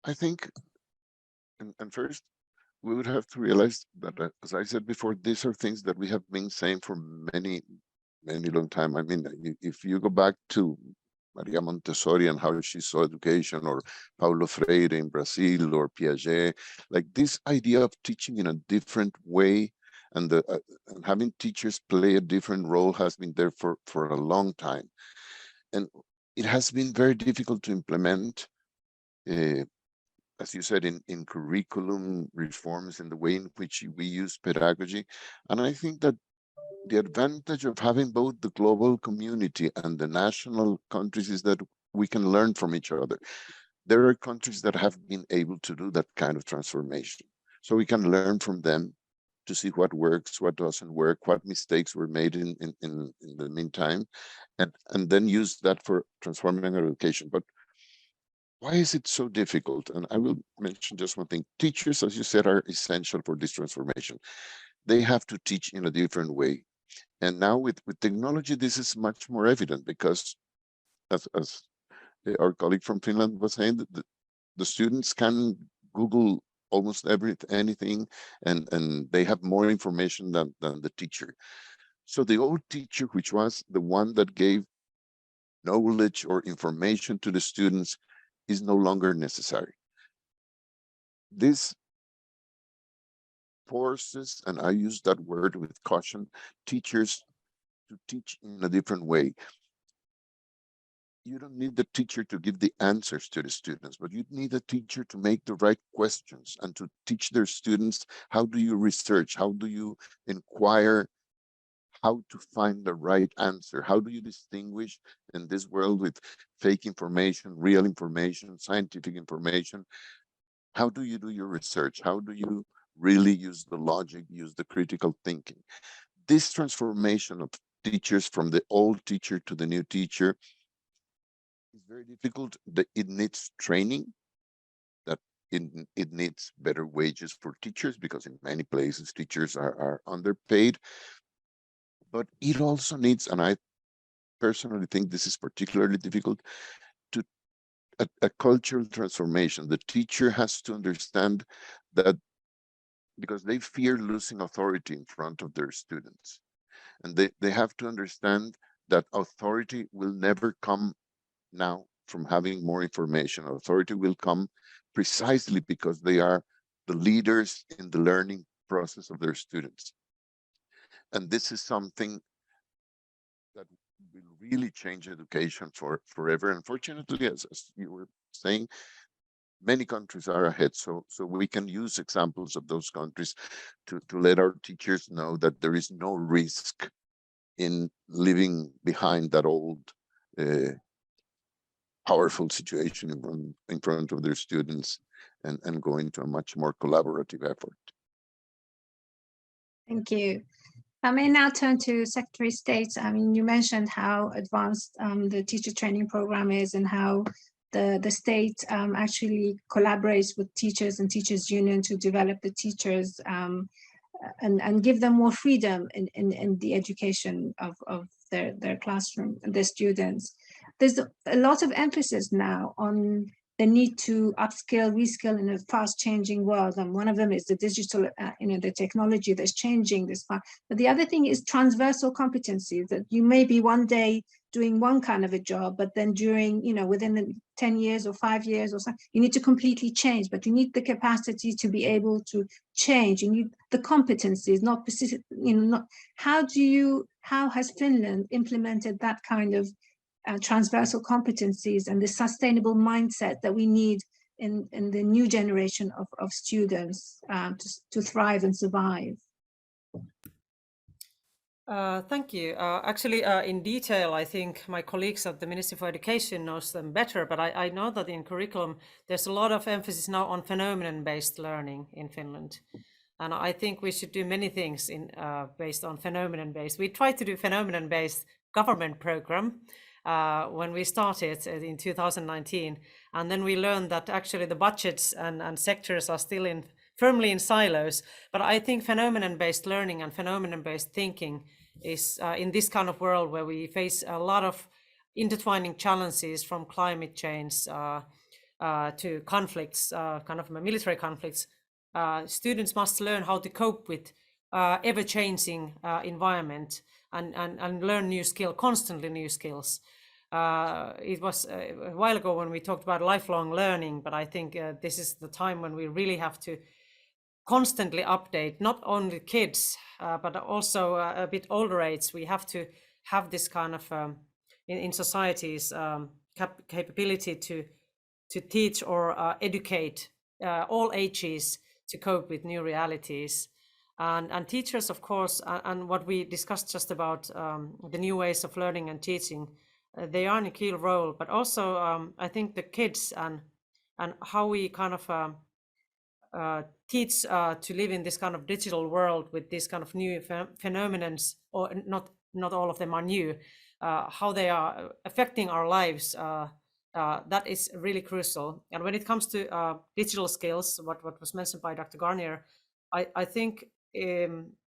I think, and first, we would have to realize that, as I said before, these are things that we have been saying for many long time. I mean, if you go back to Maria Montessori and how she saw education, or Paulo Freire in Brazil, or Piaget, like this idea of teaching in a different way and having teachers play a different role has been there for a long time. And it has been very difficult to implement, as you said, in curriculum reforms, in the way in which we use pedagogy. And I think that the advantage of having both the global community and the national countries is that we can learn from each other. There are countries that have been able to do that kind of transformation. So we can learn from them to see what works, what doesn't work, what mistakes were made in the meantime, and then use that for transforming our education. But why is it so difficult? And I will mention just one thing. Teachers, as you said, are essential for this transformation. They have to teach in a different way. And now with technology, this is much more evident, because as our colleague from Finland was saying, that the students can Google almost anything, and they have more information than the teacher. So the old teacher, which was the one that gave knowledge or information to the students, is no longer necessary. This forces, and I use that word with caution, teachers to teach in a different way. You don't need the teacher to give the answers to the students, but you need a teacher to make the right questions and to teach their students, how do you research? How do you inquire? How to find the right answer? How do you distinguish in this world with fake information, real information, scientific information? How do you do your research? How do you really use the logic, use the critical thinking? This transformation of teachers from the old teacher to the new teacher is very difficult. It needs training, that it needs better wages for teachers, because in many places teachers are underpaid. But it also needs, and I personally think this is particularly difficult, to a cultural transformation. The teacher has to understand that, because they fear losing authority in front of their students. And they have to understand that authority will never come now from having more information. Authority will come precisely because they are the leaders in the learning process of their students. And this is something that will really change education forever. Unfortunately, as you were saying, many countries are ahead, so we can use examples of those countries to let our teachers know that there is no risk in leaving behind that old powerful situation in front of their students, and going to a much more collaborative effort. Thank you. I may now turn to Secretary of State. I mean, you mentioned how advanced the teacher training program is, and how the state actually collaborates with teachers and teachers union to develop the teachers and give them more freedom in the education of their classroom and their students. There's a lot of emphasis now on the need to upskill, reskill in a fast-changing world, and one of them is the digital, the technology that's changing this fast. But the other thing is transversal competencies, that you may be one day doing one kind of a job, but then during, within the 10 years or 5 years or something, you need to completely change, but you need the capacity to be able to change. You need the competencies, not specific, how has Finland implemented that kind of transversal competencies and the sustainable mindset that we need in the new generation of students to thrive and survive? Thank you. Actually, in detail, I think my colleagues at the Ministry for Education knows them better, but I know that in curriculum, there's a lot of emphasis now on phenomenon-based learning in Finland. And I think we should do many things based on phenomenon-based. We tried to do phenomenon-based government program when we started in 2019. And then we learned that actually the budgets and sectors are still firmly in silos. But I think phenomenon-based learning and phenomenon-based thinking is in this kind of world where we face a lot of intertwining challenges, from climate change to conflicts, kind of military conflicts. Students must learn how to cope with ever-changing environment and learn constantly new skills. It was a while ago when we talked about lifelong learning, but I think this is the time when we really have to constantly update, not only kids, but also a bit older age. We have to have this kind of, in societies, capability to teach or educate all ages to cope with new realities. And teachers, of course, and what we discussed just about the new ways of learning and teaching, they are in a key role, but also I think the kids and how we kind of teach to live in this kind of digital world with these kind of new phenomenons, or not all of them are new, how they are affecting our lives. That is really crucial. And when it comes to digital skills, what was mentioned by Dr. Garnier, I think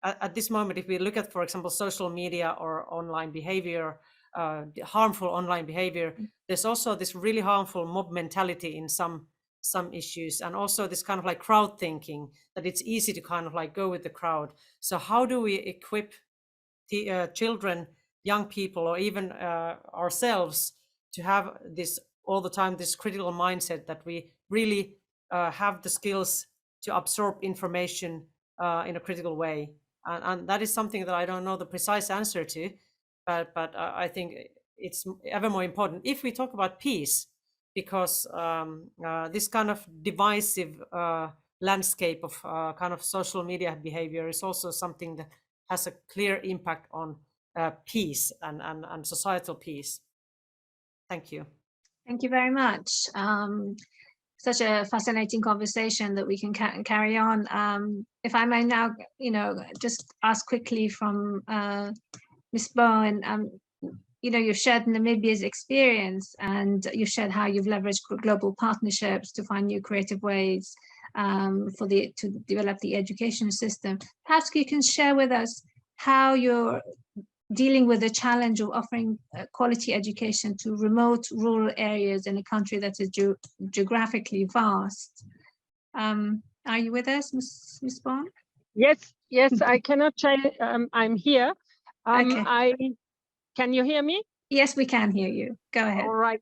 at this moment, if we look at, for example, social media or online behavior, harmful online behavior, there's also this really harmful mob mentality in some issues, and also this kind of like crowd thinking, that it's easy to kind of like go with the crowd. So how do we equip the children, young people, or even ourselves to have this all the time, this critical mindset that we really have the skills to absorb information in a critical way? And that is something that I don't know the precise answer to, but I think it's ever more important if we talk about peace, because this kind of divisive landscape of kind of social media behavior is also something that has a clear impact on peace and societal peace. Thank you. Thank you very much. Such a fascinating conversation that we can carry on. If I may now, just ask quickly from Ms. Bowen, you've shared Namibia's experience, and you've shared how you've leveraged global partnerships to find new creative ways to develop the education system. Perhaps you can share with us how you're dealing with the challenge of offering quality education to remote rural areas in a country that is geographically vast. Are you with us, Ms. Bond? Yes, I cannot change. I'm here. Okay. Can you hear me? Yes, we can hear you. Go ahead. All right.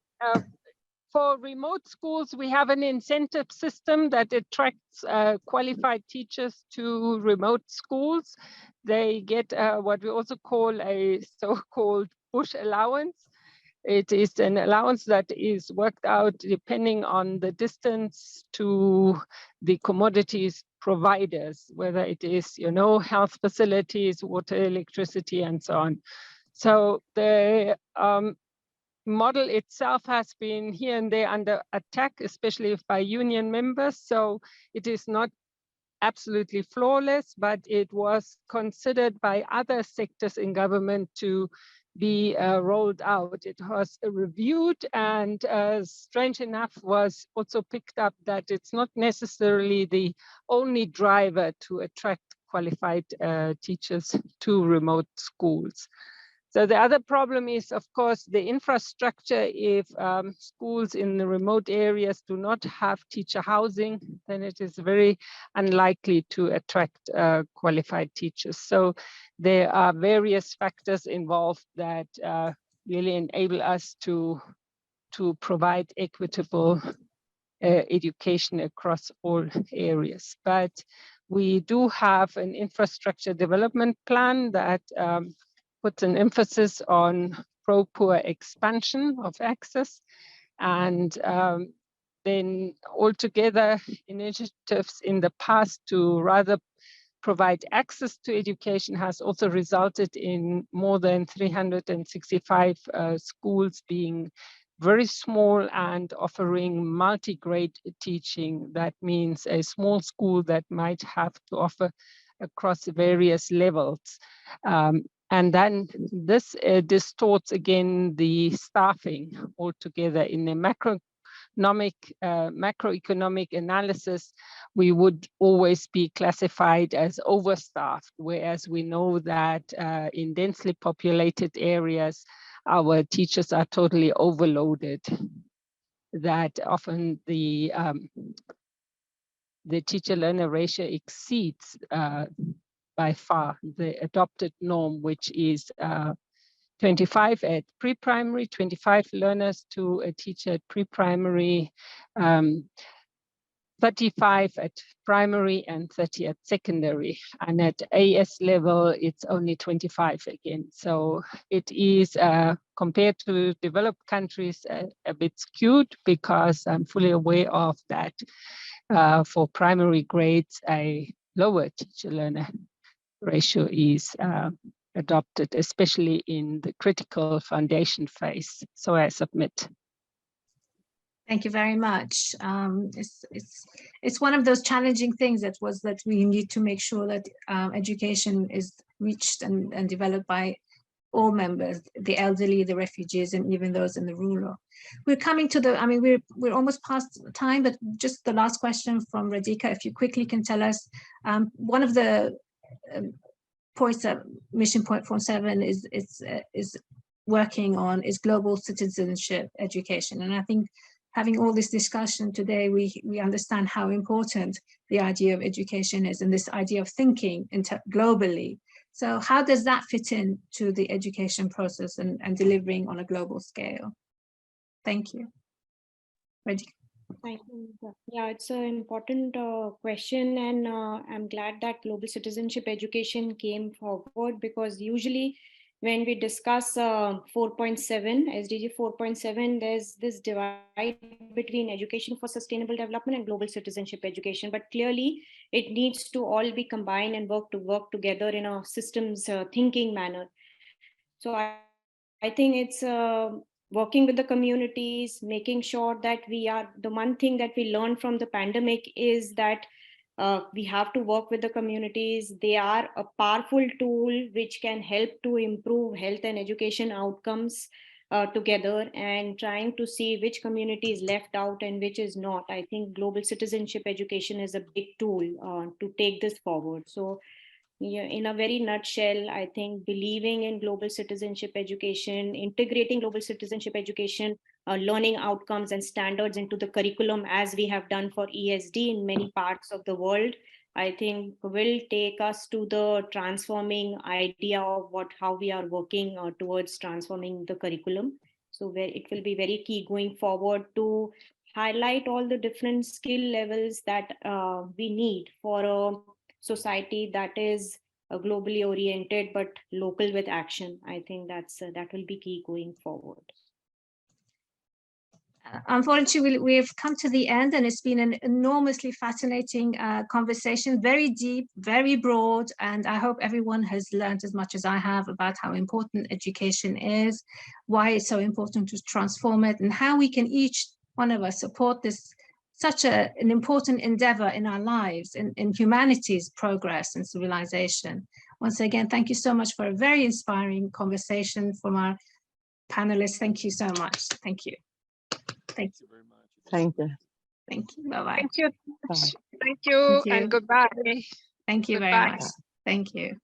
For remote schools, we have an incentive system that attracts qualified teachers to remote schools. They get what we also call a so-called bush allowance. It is an allowance that is worked out depending on the distance to the commodities providers, whether it is, health facilities, water, electricity, and so on. So the model itself has been here and there under attack, especially by union members. So it is not absolutely flawless, but it was considered by other sectors in government to be rolled out. It was reviewed, and strange enough was also picked up that it's not necessarily the only driver to attract qualified teachers to remote schools. So the other problem is, of course, the infrastructure. If schools in the remote areas do not have teacher housing, then it is very unlikely to attract qualified teachers. So there are various factors involved that really enable us to provide equitable education across all areas. But we do have an infrastructure development plan that puts an emphasis on pro-poor expansion of access, and then altogether initiatives in the past to rather provide access to education has also resulted in more than 365 schools being very small and offering multi-grade teaching. That means a small school that might have to offer across various levels. And then this distorts again the staffing altogether. In a macroeconomic analysis, we would always be classified as overstaffed, whereas we know that in densely populated areas, our teachers are totally overloaded. That often the teacher-learner ratio exceeds by far the adopted norm, which is 25 at pre-primary, 25 learners to a teacher at pre-primary, 35 at primary and 30 at secondary. And at AS level, it's only 25 again. So it is, compared to developed countries, a bit skewed, because I'm fully aware of that. For primary grades, a lower teacher-learner ratio is adopted, especially in the critical foundation phase. So I submit. Thank you very much. It's one of those challenging things that we need to make sure that education is reached and developed by all members, the elderly, the refugees, and even those in the rural. We're coming to the, I mean, we're almost past time, but just the last question from Radhika, if you quickly can tell us, one of the points that Mission Point 47 is working on is global citizenship education. And I think having all this discussion today, we understand how important the idea of education is, and this idea of thinking globally. So how does that fit in to the education process and delivering on a global scale? Thank you. Ready? Thank you. Yeah, it's an important question, and I'm glad that global citizenship education came forward, because usually when we discuss 4.7, SDG 4.7, there's this divide between education for sustainable development and global citizenship education. But clearly, it needs to all be combined and work together in a systems thinking manner. So I think it's working with the communities, making sure that the one thing that we learned from the pandemic is that we have to work with the communities. They are a powerful tool which can help to improve health and education outcomes together, and trying to see which community is left out and which is not. I think global citizenship education is a big tool to take this forward. So yeah, in a very nutshell, I think believing in global citizenship education, integrating global citizenship education, learning outcomes and standards into the curriculum, as we have done for ESD in many parts of the world, I think will take us to the transforming idea of how we are working towards transforming the curriculum. So where it will be very key going forward to highlight all the different skill levels that we need for a society that is globally oriented but local with action. I think that will be key going forward. Unfortunately, we've come to the end, and it's been an enormously fascinating conversation, very deep, very broad, and I hope everyone has learned as much as I have about how important education is, why it's so important to transform it, and how we can each one of us support this such an important endeavor in our lives, in humanity's progress and civilization. Once again, thank you so much for a very inspiring conversation from our panelists. Thank you so much. Thank you. Thank you very much. Thank you. Thank you. Bye-bye. Thank you. Bye. Thank you, Thank you. and goodbye. Thank you Goodbye. very much. Thank you.